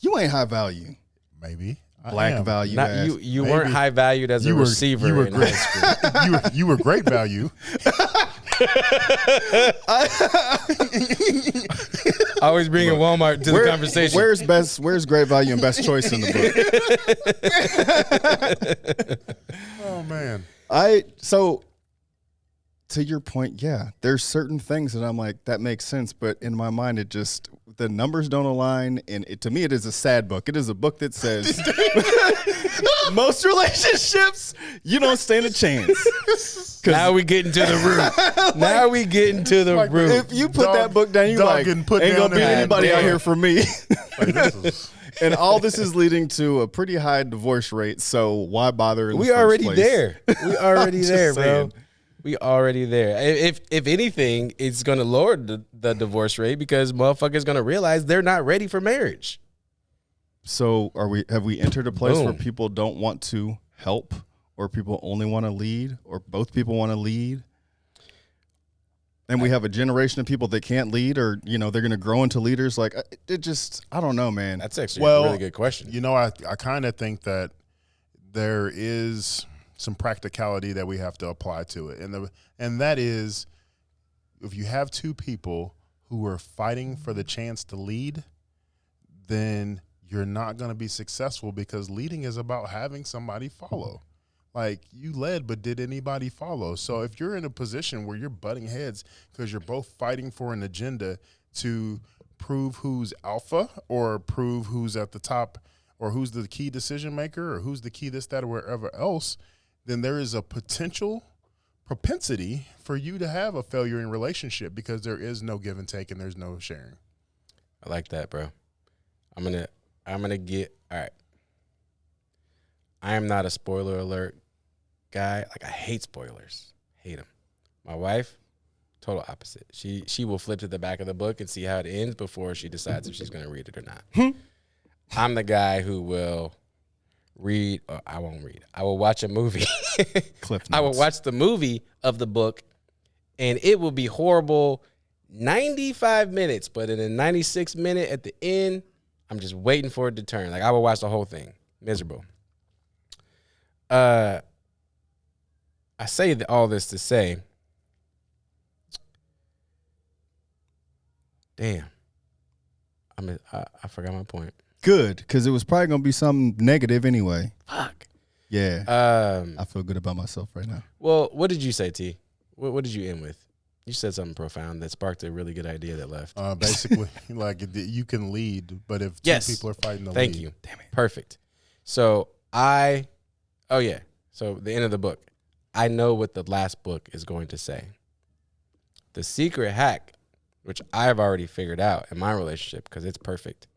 You ain't high value. Maybe I Black am. value. Not, ass. you Maybe. weren't high valued as a receiver You were in great. high school. you were great value. Always bringing Walmart to the conversation. Where's great value and best choice in the book? Oh man. So to your point, yeah, there's certain things that I'm like, that makes sense, but in my mind, it just, the numbers don't align, and to me, it is a sad book. It is a book that says most relationships, you don't stand a chance. Now we get into the root. Now we get into the Like, root. If you put that book down, you like, getting put ain't down gonna be in anybody hand. out here for me. Like, this is- And all this is leading to a pretty high divorce rate. So why bother? In the We first already place? there. We already just there, bro. saying. We already there. If anything, it's gonna lower the divorce rate because motherfuckers gonna realize they're not ready for marriage. So have we entered a place where Boom. people don't want to help, or people only want to lead, or both people want to lead? And we have a generation of people that can't lead, or they're going to grow into leaders. Like it just, I don't know, man. That's actually a really good question. You know, I kind of think that there is some practicality that we have to apply to it, and that is, if you have two people who are fighting for the chance to lead, then you're not going to be successful, because leading is about having somebody follow. Like, you led, but did anybody follow? So if you're in a position where you're butting heads because you're both fighting for an agenda to prove who's alpha, or prove who's at the top, or who's the key decision maker, or who's the key this, that, or wherever else, then there is a potential propensity for you to have a failure in relationship, because there is no give and take and there's no sharing. I like that, bro. I'm gonna get all right. I am not a spoiler alert guy. Like, I hate spoilers. Hate them. My wife, total opposite. She will flip to the back of the book and see how it ends before she decides if she's going to read it or not. I'm the guy who will read, or I won't read. I will watch a movie. Cliff I will notes. watch the movie of the book, and it will be horrible 95 minutes, but in the 96th minute at the end, I'm just waiting for it to turn. Like, I will watch the whole thing. Miserable. I say all this to say, damn, I forgot my point. Good, because it was probably going to be something negative anyway. Fuck. Yeah. I feel good about myself right now. Well, what did you say, T? What did you end with? You said something profound that sparked a really good idea that left. Basically, like, you can lead, but if two Yes. people are fighting to lead. Thank you. Damn it. Perfect. So so the end of the book. I know what the last book is going to say. The secret hack, which I've already figured out in my relationship because it's perfect,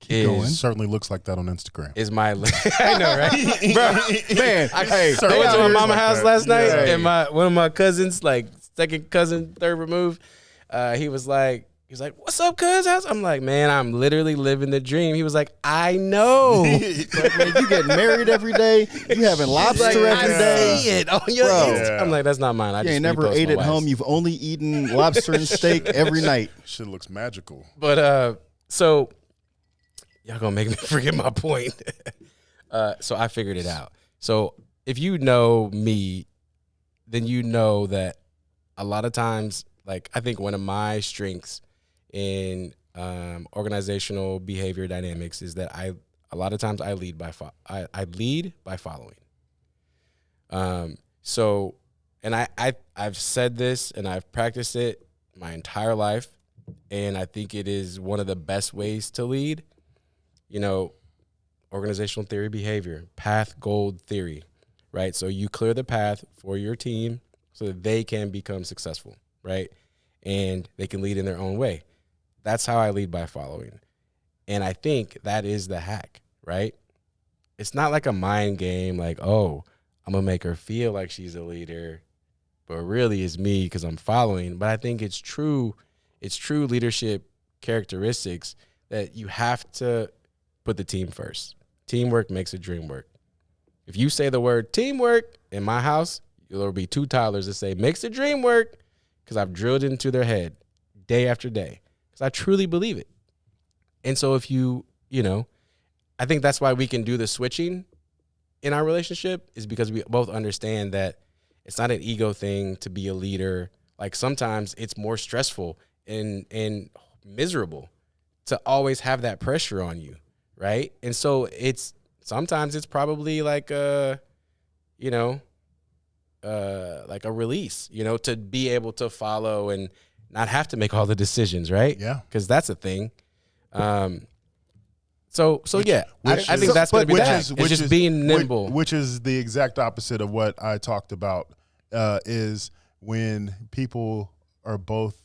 Keep going. Certainly looks like that on Instagram. is my I know, right? Bro, Man, I went to Certainly my looks mama's like house that. last night, Yeah. and one of my cousins, like second cousin, third remove, he was like, "What's up, cuz?" I'm like, "Man, I'm literally living the dream." He was like, "I know." Like, man, you getting married every day. You having lobster Like, every I day. see it on your Bro. Insta. Yeah. I'm like, that's not mine. I You just ain't never repost ate my at wife's. home. You've only eaten lobster and steak every night. Shit looks magical. But so y'all gonna make me forget my point. So I figured it out. So if you know me, then you know that a lot of times, like, I think one of my strengths in organizational behavior dynamics is that a lot of times I lead by following. So, and I've said this and I've practiced it my entire life, and I think it is one of the best ways to lead. Organizational theory behavior, path gold theory, right? So you clear the path for your team so that they can become successful, right? And they can lead in their own way. That's how I lead by following. And I think that is the hack, right? It's not like a mind game like, oh, I'm going to make her feel like she's a leader, but really it's me because I'm following. But I think it's true leadership characteristics that you have to put the team first. Teamwork makes a dream work. If you say the word teamwork in my house, there'll be 2 toddlers that say makes the dream work because I've drilled into their head day after day because I truly believe it. And so if I think that's why we can do the switching in our relationship is because we both understand that it's not an ego thing to be a leader. Like sometimes it's more stressful and miserable to always have that pressure on you, right? And so sometimes it's probably like like a release, to be able to follow and not have to make all the decisions, right? Yeah. Because that's a thing. I think that's going to be that. It's just being nimble. Which is the exact opposite of what I talked about, is when people are both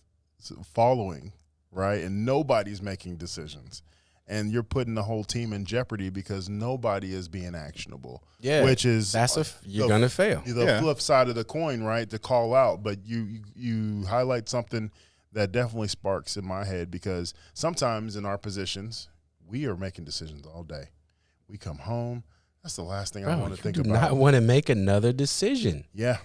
following, right? And nobody's making decisions. And you're putting the whole team in jeopardy because nobody is being actionable. Yeah, which is you're gonna fail. The flip side of the coin, right? To call out, but you highlight something that definitely sparks in my head because sometimes in our positions we are making decisions all day. We come home, that's the last thing I want to think about. Not want to make another decision. Yeah,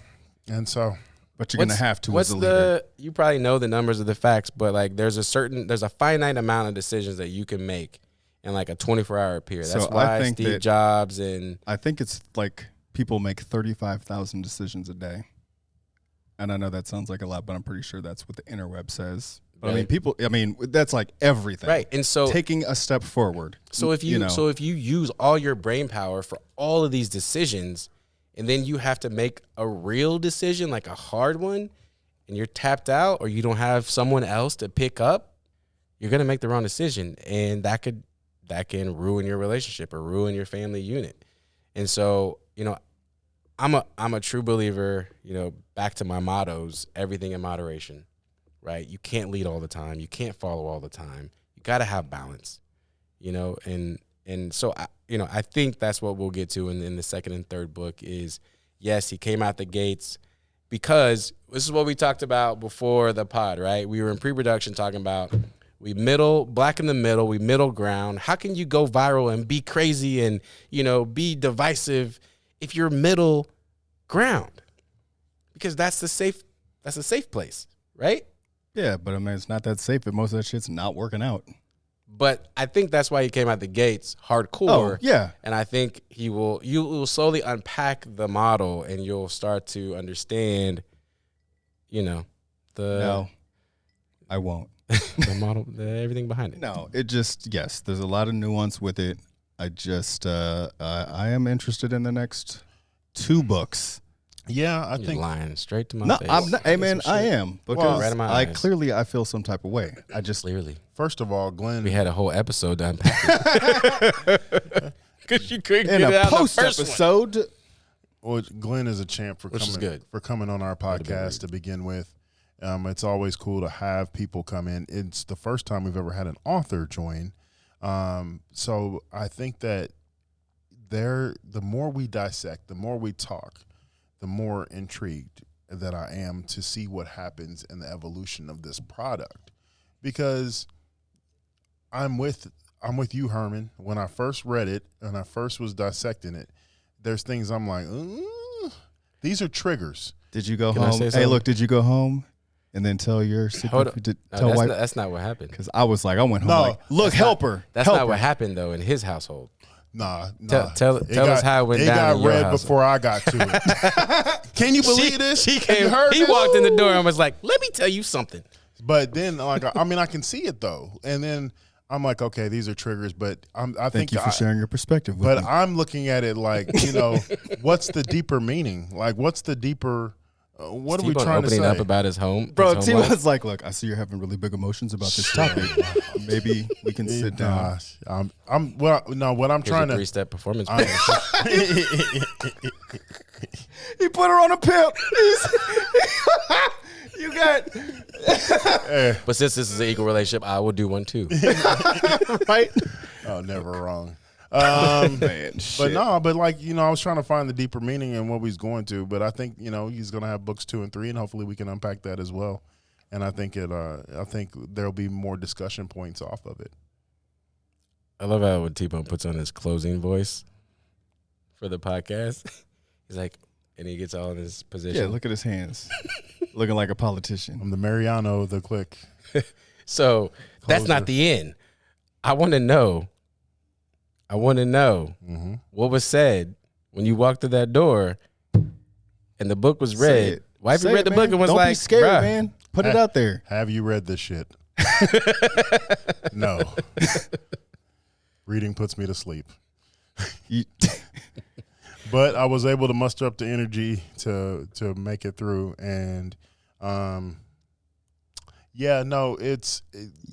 and so. But you're going to have to as a leader. You probably know the numbers of the facts, but like there's a finite amount of decisions that you can make in like a 24-hour period. That's why Steve Jobs I think it's like people make 35,000 decisions a day. And I know that sounds like a lot, but I'm pretty sure that's what the interweb says. But right. That's like everything. Right. And so taking a step forward. So if you use all your brain power for all of these decisions, and then you have to make a real decision, like a hard one, and you're tapped out or you don't have someone else to pick up, you're going to make the wrong decision. And that can ruin your relationship or ruin your family unit. And so, I'm a true believer, back to my mottos, everything in moderation, right? You can't lead all the time. You can't follow all the time. You got to have balance, and so, I think that's what we'll get to in the second and third book is, yes, he came out the gates because this is what we talked about before the pod, right? We were in pre-production talking about black in the middle, we middle ground. How can you go viral and be crazy and, be divisive if you're middle ground? Because that's a safe place, right? Yeah, but it's not that safe if most of that shit's not working out. But I think that's why he came out the gates hardcore. Oh, yeah. And I think you will slowly unpack the model and you'll start to understand, No, I won't. The model, everything behind it. No, yes, there's a lot of nuance with it. I just, I am interested in the next 2 books. Yeah, I You're think lying straight to my face. I'm not, hey man, I am because right in my eyes. I feel some type of way. I just Clearly. First of all, Glenn, We had a whole episode to unpack it. Because you couldn't in get it a out post the first one. episode. well, Glenn is a champ for Which is good. coming on our That'd be podcast to begin with. It's always cool to have people come in. It's the first time we've ever had an author join. So I think that the more we dissect, the more we talk, the more intrigued that I am to see what happens in the evolution of this product. Because I'm with you, Herman. When I first read it and I first was dissecting it, there's things I'm like, these are triggers. Did you go Can I home? say Hey, something? look, did you go home and then tell your Hold up. secret? No, that's not what happened. Because I was like, I went home No, like, look, help her. That's help not what her. happened, though, in his household. Nah. Tell us how it went down in It your got read household. before I got to it. Can you believe this? He Have you came. heard He this? walked in the door and was like, "Let me tell you something." But then, I can see it though, and then I'm like, okay, these are triggers. But I think Thank you for sharing your perspective with But me. I'm looking at it like, what's the deeper meaning? Like, what's the deeper? What are we T-Bone trying to opening say? up about his home, Bro, his T home life. was like, look, I see you're having really big emotions about this topic. Maybe we can sit down. Gosh, what I'm Here's trying a to. 3-step performance plan. He put her on a pimp. You got. But since this is an equal relationship, I will do one too. Right? Oh, never wrong. Man, But shit. no, but like, I was trying to find the deeper meaning in what he's going to, but I think, he's going to have books 2 and 3, and hopefully we can unpack that as well. And I think there'll be more discussion points off of it. I love how when T-Bone puts on his closing voice for the podcast. He's like, and he gets all in his position. Yeah, look at his hands. Looking like a politician. I'm the Mariano of the clique. So that's Closer. not the end. I want to know Mm-hmm. what was said when you walked through that door and the book was Say read. it. Wifey Say read it, the book man. and was Don't like, be scared, bruh. man. Put it out there. Have you read this shit? No. Reading puts me to sleep. You- But I was able to muster up the energy to make it through, and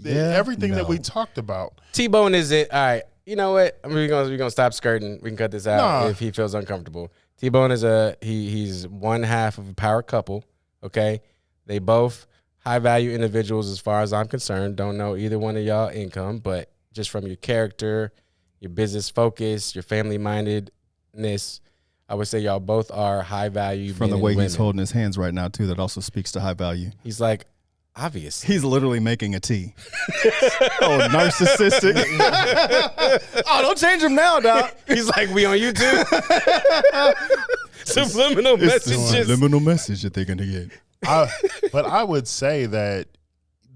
everything that we talked about. T-Bone is it. All right. You know what? We're gonna stop skirting. We can cut this out Nah. if he feels uncomfortable. T-Bone is he's one half of a power couple. Okay. They both high value individuals as far as I'm concerned. Don't know either one of y'all income, but just from your character, your business focus, your family mindedness, I would say y'all both are high value. From the men way and he's women. holding his hands right now, too, that also speaks to high value. He's like, obvious. He's literally making a tea. Oh, narcissistic. Oh, don't change him now, dog. He's like, we on YouTube. Subliminal It's the messages. subliminal message that they're going to get. But I would say that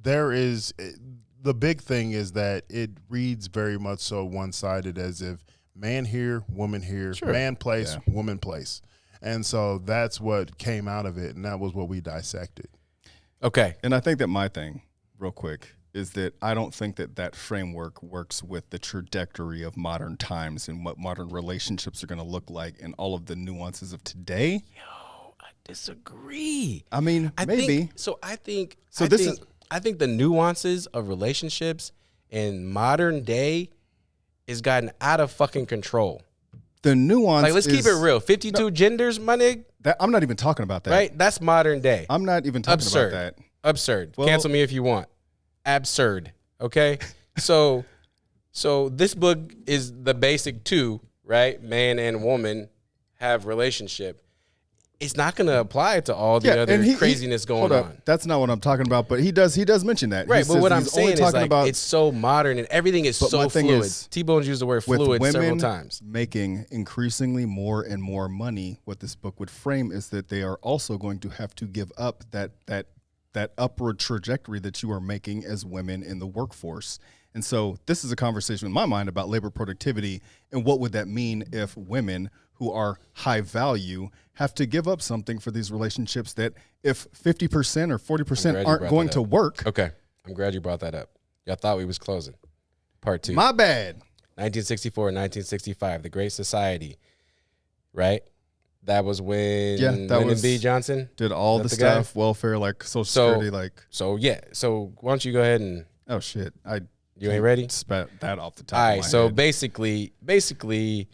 the big thing is that it reads very much so one-sided, as if man here, woman here, man place, woman place. And so that's what came out of it, and that was what we dissected. Okay. And I think that my thing, real quick, is that I don't think that framework works with the trajectory of modern times and what modern relationships are going to look like and all of the nuances of today. I disagree. I mean, maybe. I think the nuances of relationships in modern day is gotten out of fucking control. The nuance. Like, let's keep it real. 52 genders, my nigga. I'm not even talking about that. Right? That's modern day. I'm not even talking Absurd. about that. Absurd. Well- Cancel me if you want. Absurd. Okay? So this book is the basic two, right? Man and woman have relationship. It's not going to apply to all the other and craziness going hold up. on. That's not what I'm talking about, but he does mention that. Right, He but says what I'm he's only saying is talking like about it's so modern and everything is But so my thing fluid. is, T-Bone's used the word with fluid women several times. making increasingly more and more money, what this book would frame is that they are also going to have to give up that upward trajectory that you are making as women in the workforce. And so this is a conversation in my mind about labor productivity and what would that mean if women who are high value have to give up something for these relationships that if 50% or 40% aren't going to work. Okay, I'm glad you brought that up. Y'all thought we was closing. Part 2. My bad. 1964 and 1965, the Great Society, right? That was when That Lyndon was- B. Johnson Did all Is the that the guy? stuff, welfare, like Social Security, like, So yeah, so why don't you go ahead and oh shit. you ain't ready? Spat that off the top All of right, my so head. basically,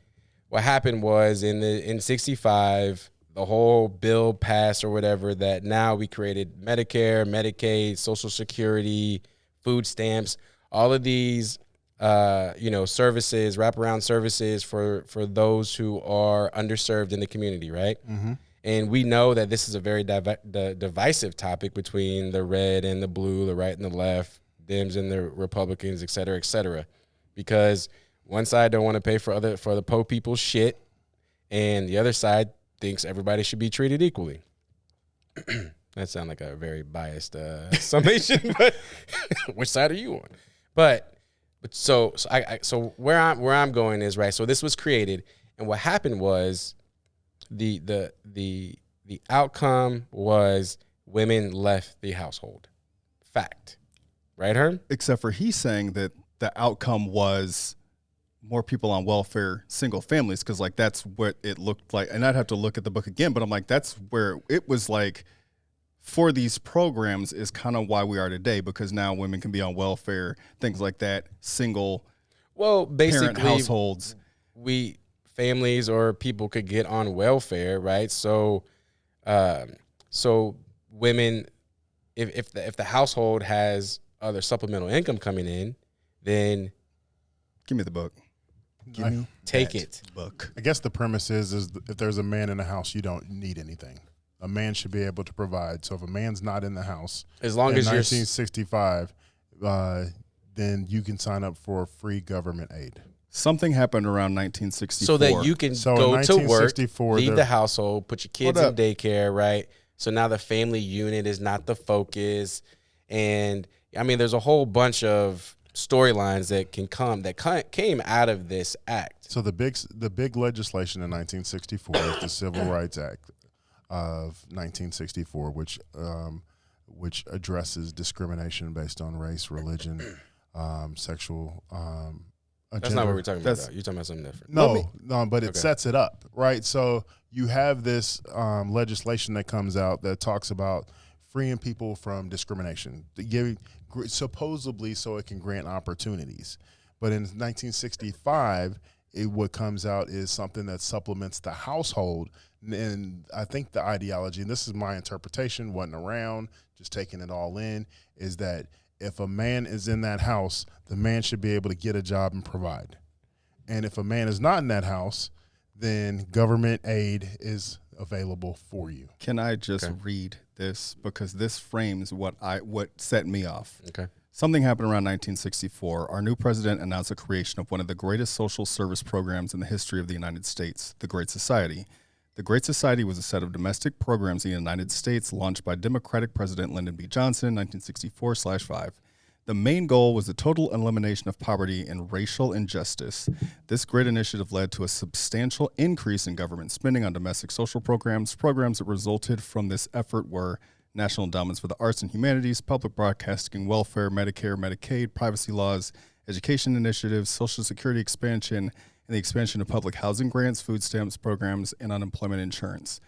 what happened was in '65, the whole bill passed or whatever that now we created Medicare, Medicaid, Social Security, food stamps, all of these, services, wraparound services for those who are underserved in the community, right? Mm-hmm. And we know that this is a very divisive topic between the red and the blue, the right and the left, Dems and the Republicans, et cetera, because one side don't want to pay for the poor people's shit, and the other side thinks everybody should be treated equally. That sounds like a very biased summation, but which side are you on? But so where I'm going is right. So this was created, and what happened was the outcome was women left the household. Fact. Right, Herm? Except for he's saying that the outcome was more people on welfare, single families, because like that's what it looked like. And I'd have to look at the book again, but I'm like, that's where it was like for these programs is kind of why we are today, because now women can be on welfare, things like that, single basically parent households. Families or people could get on welfare, right? So women if the household has other supplemental income coming in, then Give me the book. Give me take that it. book. I guess the premise is if there's a man in the house, you don't need anything. A man should be able to provide. So if a man's not in the house, As long in as you're 1965, then you can sign up for free government aid. Something happened around 1964. so that you can So go in to work, 1964, leave there- the household, put your kids Hold in up. daycare, right? So now the family unit is not the focus. And I mean, there's a whole bunch of storylines that came out of this act. So the big legislation in 1964 is the Civil Rights Act of 1964, which addresses discrimination based on race, religion, sexual. That's not what we're talking about. That's- Though. You're talking about something different. No, but it Okay. sets it up, right? So you have this legislation that comes out that talks about freeing people from discrimination, supposedly so it can grant opportunities. But in 1965, what comes out is something that supplements the household. And I think the ideology, and this is my interpretation, wasn't around, just taking it all in, is that if a man is in that house, the man should be able to get a job and provide. And if a man is not in that house, then government aid is available for you. Can I just Okay. read this because this frames what set me off? Okay. Something happened around 1964. Our new president announced the creation of one of the greatest social service programs in the history of the United States, the Great Society. The Great Society was a set of domestic programs in the United States launched by Democratic President Lyndon B. Johnson, 1964/5. The main goal was the total elimination of poverty and racial injustice. This great initiative led to a substantial increase in government spending on domestic social programs. Programs that resulted from this effort were National Endowments for the Arts and Humanities, public broadcasting, welfare, Medicare, Medicaid, privacy laws, education initiatives, Social Security expansion, and the expansion of public housing grants, food stamps programs, and unemployment insurance.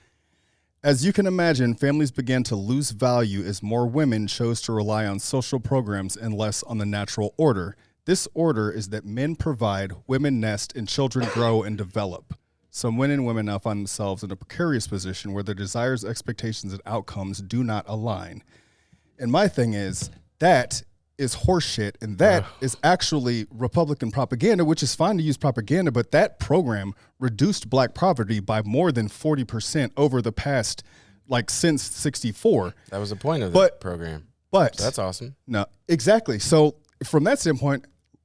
As you can imagine, families began to lose value as more women chose to rely on social programs and less on the natural order. This order is that men provide, women nest, and children grow and develop. Some men and women now find themselves in a precarious position where their desires, expectations, and outcomes do not align. And my thing is, that is horseshit, and that is actually Republican propaganda, which is fine to use propaganda, but that program reduced black poverty by more than 40% over the past, since 64. That was the point of the program. But So that's awesome. no, exactly. So from that standpoint,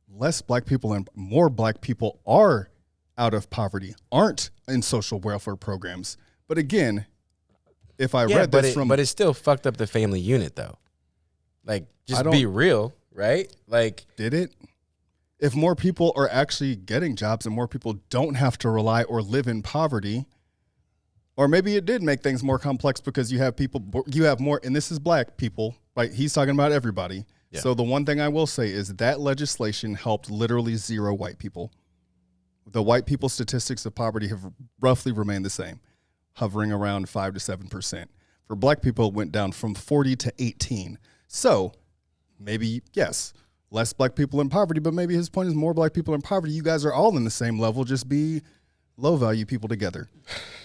less black people and more black people are out of poverty, aren't in social welfare programs. But again, if I read this but it still fucked up the family unit though. Just be real, right? Did it? If more people are actually getting jobs and more people don't have to rely or live in poverty, or maybe it did make things more complex because you have more, and this is black people, right? He's talking about everybody. Yeah. So the one thing I will say is that legislation helped literally zero white people. The white people statistics of poverty have roughly remained the same, hovering around 5 to 7%. For black people, it went down from 40 to 18. So maybe, yes, less black people in poverty, but maybe his point is more black people in poverty. You guys are all in the same level. Just be low value people together.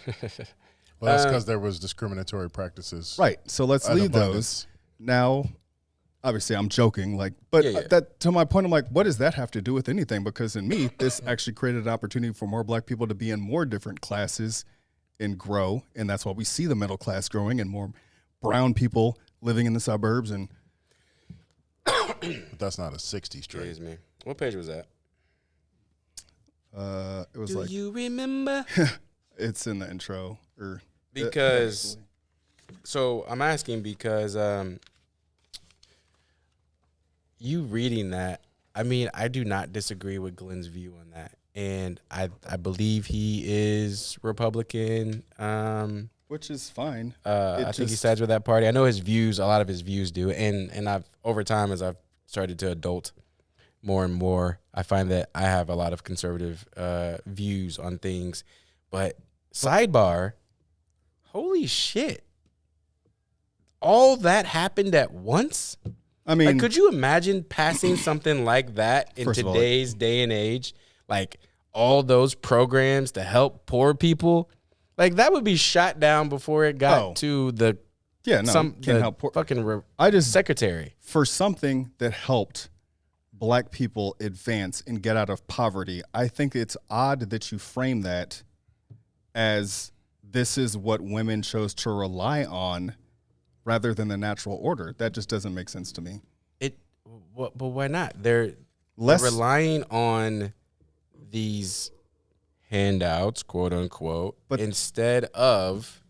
Well, that's because there was discriminatory practices. Right. So let's An leave abundance. those. Now, obviously I'm joking, but Yeah. that to my point, I'm like, what does that have to do with anything? Because in me, this actually created an opportunity for more black people to be in more different classes and grow. And that's why we see the middle class growing and more brown people living in the suburbs. And But that's not a 60s trait. Excuse me. What page was that? it was Do you remember? it's in the intro. Because, so I'm asking because you reading that, I mean, I do not disagree with Glenn's view on that. And I believe he is Republican. Which is fine. I think he sides with that party. I know his views, a lot of his views do. And I've, over time, as I've started to adult more and more, I find that I have a lot of conservative views on things. But sidebar, holy shit. All that happened at once? I mean, Could you imagine passing something like that in First of all, today's day and age? All those programs to help poor people? That would be shot down before it got to the Yeah, no, can't help. I just secretary for something that helped Black people advance and get out of poverty. I think it's odd that you frame that as this is what women chose to rely on rather than the natural order. That just doesn't make sense to me. But why not? They're relying on these handouts, quote unquote, but instead of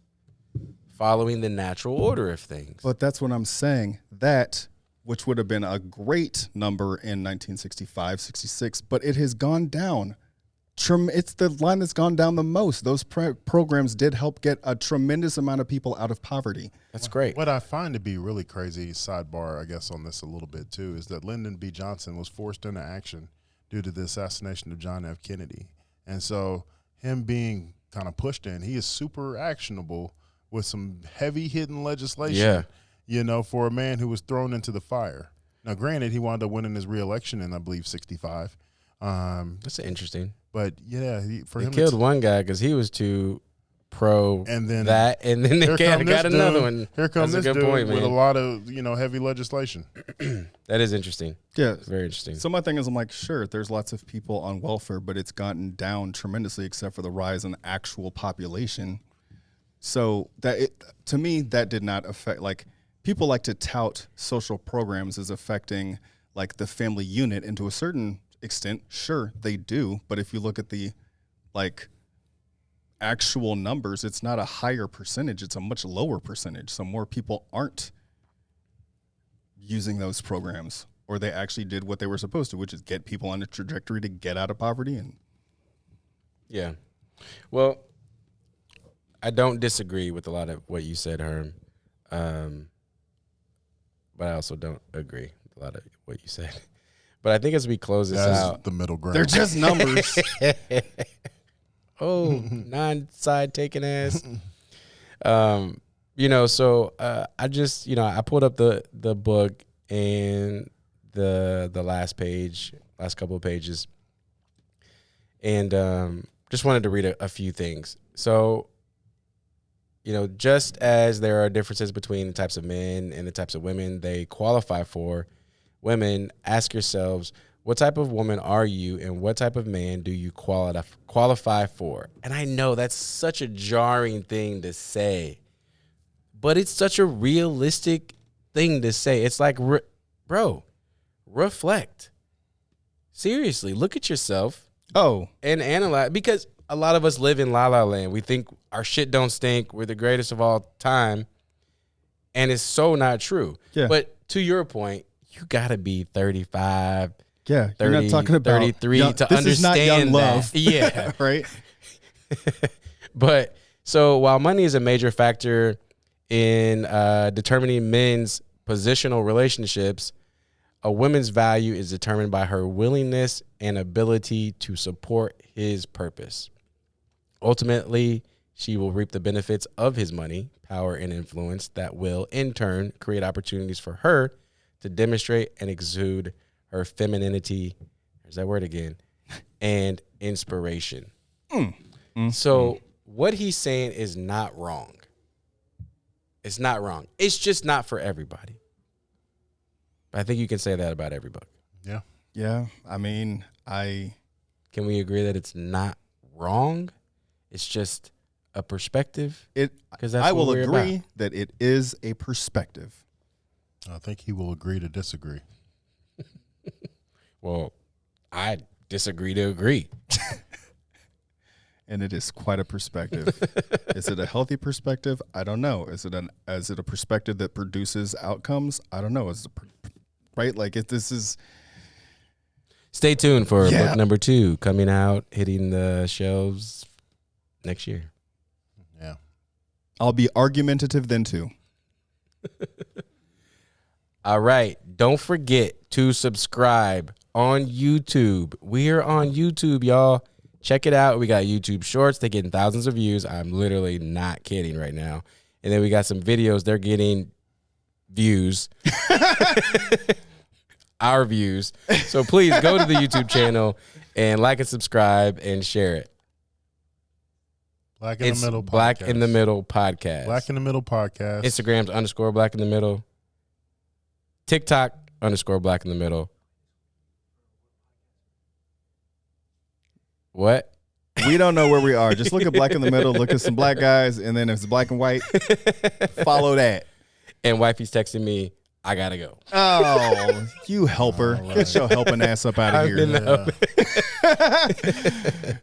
following the natural order of things. But that's what I'm saying. That, which would have been a great number in 1965, 66, but it has gone down. It's the line that's gone down the most. Those programs did help get a tremendous amount of people out of poverty. That's great. What I find to be really crazy, sidebar, I guess, on this a little bit too, is that Lyndon B. Johnson was forced into action due to the assassination of John F. Kennedy. And so him being kind of pushed in, he is super actionable with some heavy hitting legislation, for a man who was thrown into the fire. Now, granted, he wound up winning his reelection in, I believe, 65. That's interesting. But yeah, he killed one guy because he was too pro and then they got another one. Here comes this dude with a lot of heavy legislation. That is interesting. Yeah, it's very interesting. So my thing is, I'm like, sure, there's lots of people on welfare, but it's gotten down tremendously, except for the rise in actual population. So to me, that did not affect. Like, people like to tout social programs as affecting like the family unit, and to a certain extent, sure, they do. But if you look at the like actual numbers, it's not a higher percentage, it's a much lower percentage. So more people aren't using those programs, or they actually did what they were supposed to, which is get people on a trajectory to get out of poverty. And yeah, well, I don't disagree with a lot of what you said, Herm, but I also don't agree with a lot of what you said. But I think as we close this out, the middle ground. They're just numbers. Oh, non-side taking ass. So I just, I pulled up the book and the last couple of pages, and just wanted to read a few things. So, just as there are differences between the types of men and the types of women they qualify for, women, ask yourselves, what type of woman are you and what type of man do you qualify for? And I know that's such a jarring thing to say, but it's such a realistic thing to say. It's like, bro, reflect. Seriously, look at yourself. And analyze, because a lot of us live in la la land. We think our shit don't stink. We're the greatest of all time. And it's so not true. Yeah. But to your point, you got to be 35, 30, you're not talking about 33 to understand is not young love. that. Yeah. Right. But so while money is a major factor in determining men's positional relationships, a woman's value is determined by her willingness and ability to support his purpose. Ultimately, she will reap the benefits of his money, power, and influence that will, in turn, create opportunities for her to demonstrate and exude her femininity, there's that word again, and inspiration. So what he's saying is not wrong. It's not wrong. It's just not for everybody. I think you can say that about every book. Yeah. Yeah. I mean, Can we agree that it's not wrong? It's just a perspective? I will agree that it is a perspective. I think he will agree to disagree. Well, I disagree to agree. And it is quite a perspective. Is it a healthy perspective? I don't know. Is it a perspective that produces outcomes? I don't know. Right? Like, if this is... Stay tuned for book number 2 coming out, hitting the shelves next year. Yeah. I'll be argumentative then too. All right. Don't forget to subscribe on YouTube. We are on YouTube, y'all. Check it out. We got YouTube Shorts. They're getting thousands of views. I'm literally not kidding right now. And then we got some videos. They're getting views. Our views. So please go to the YouTube channel and like and subscribe and share it. Black in the Middle Black podcast. in the Middle podcast. Black in the Middle podcast. Instagram's _Black in the Middle. TikTok _Black in the Middle. What? We don't know where we are. Just look at Black in the Middle. Look at some black guys, and then if it's black and white, follow that. And wifey's texting me, I gotta go. Oh, you helper. Get your helping ass up out of here.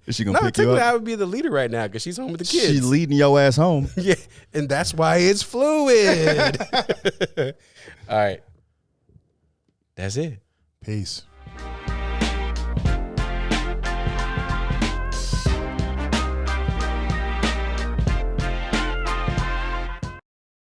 Is she going to pick you technically I up? would be the leader right now because she's home with the kids. She leading your ass home. Yeah, and that's why it's fluid. All right. That's it. Peace.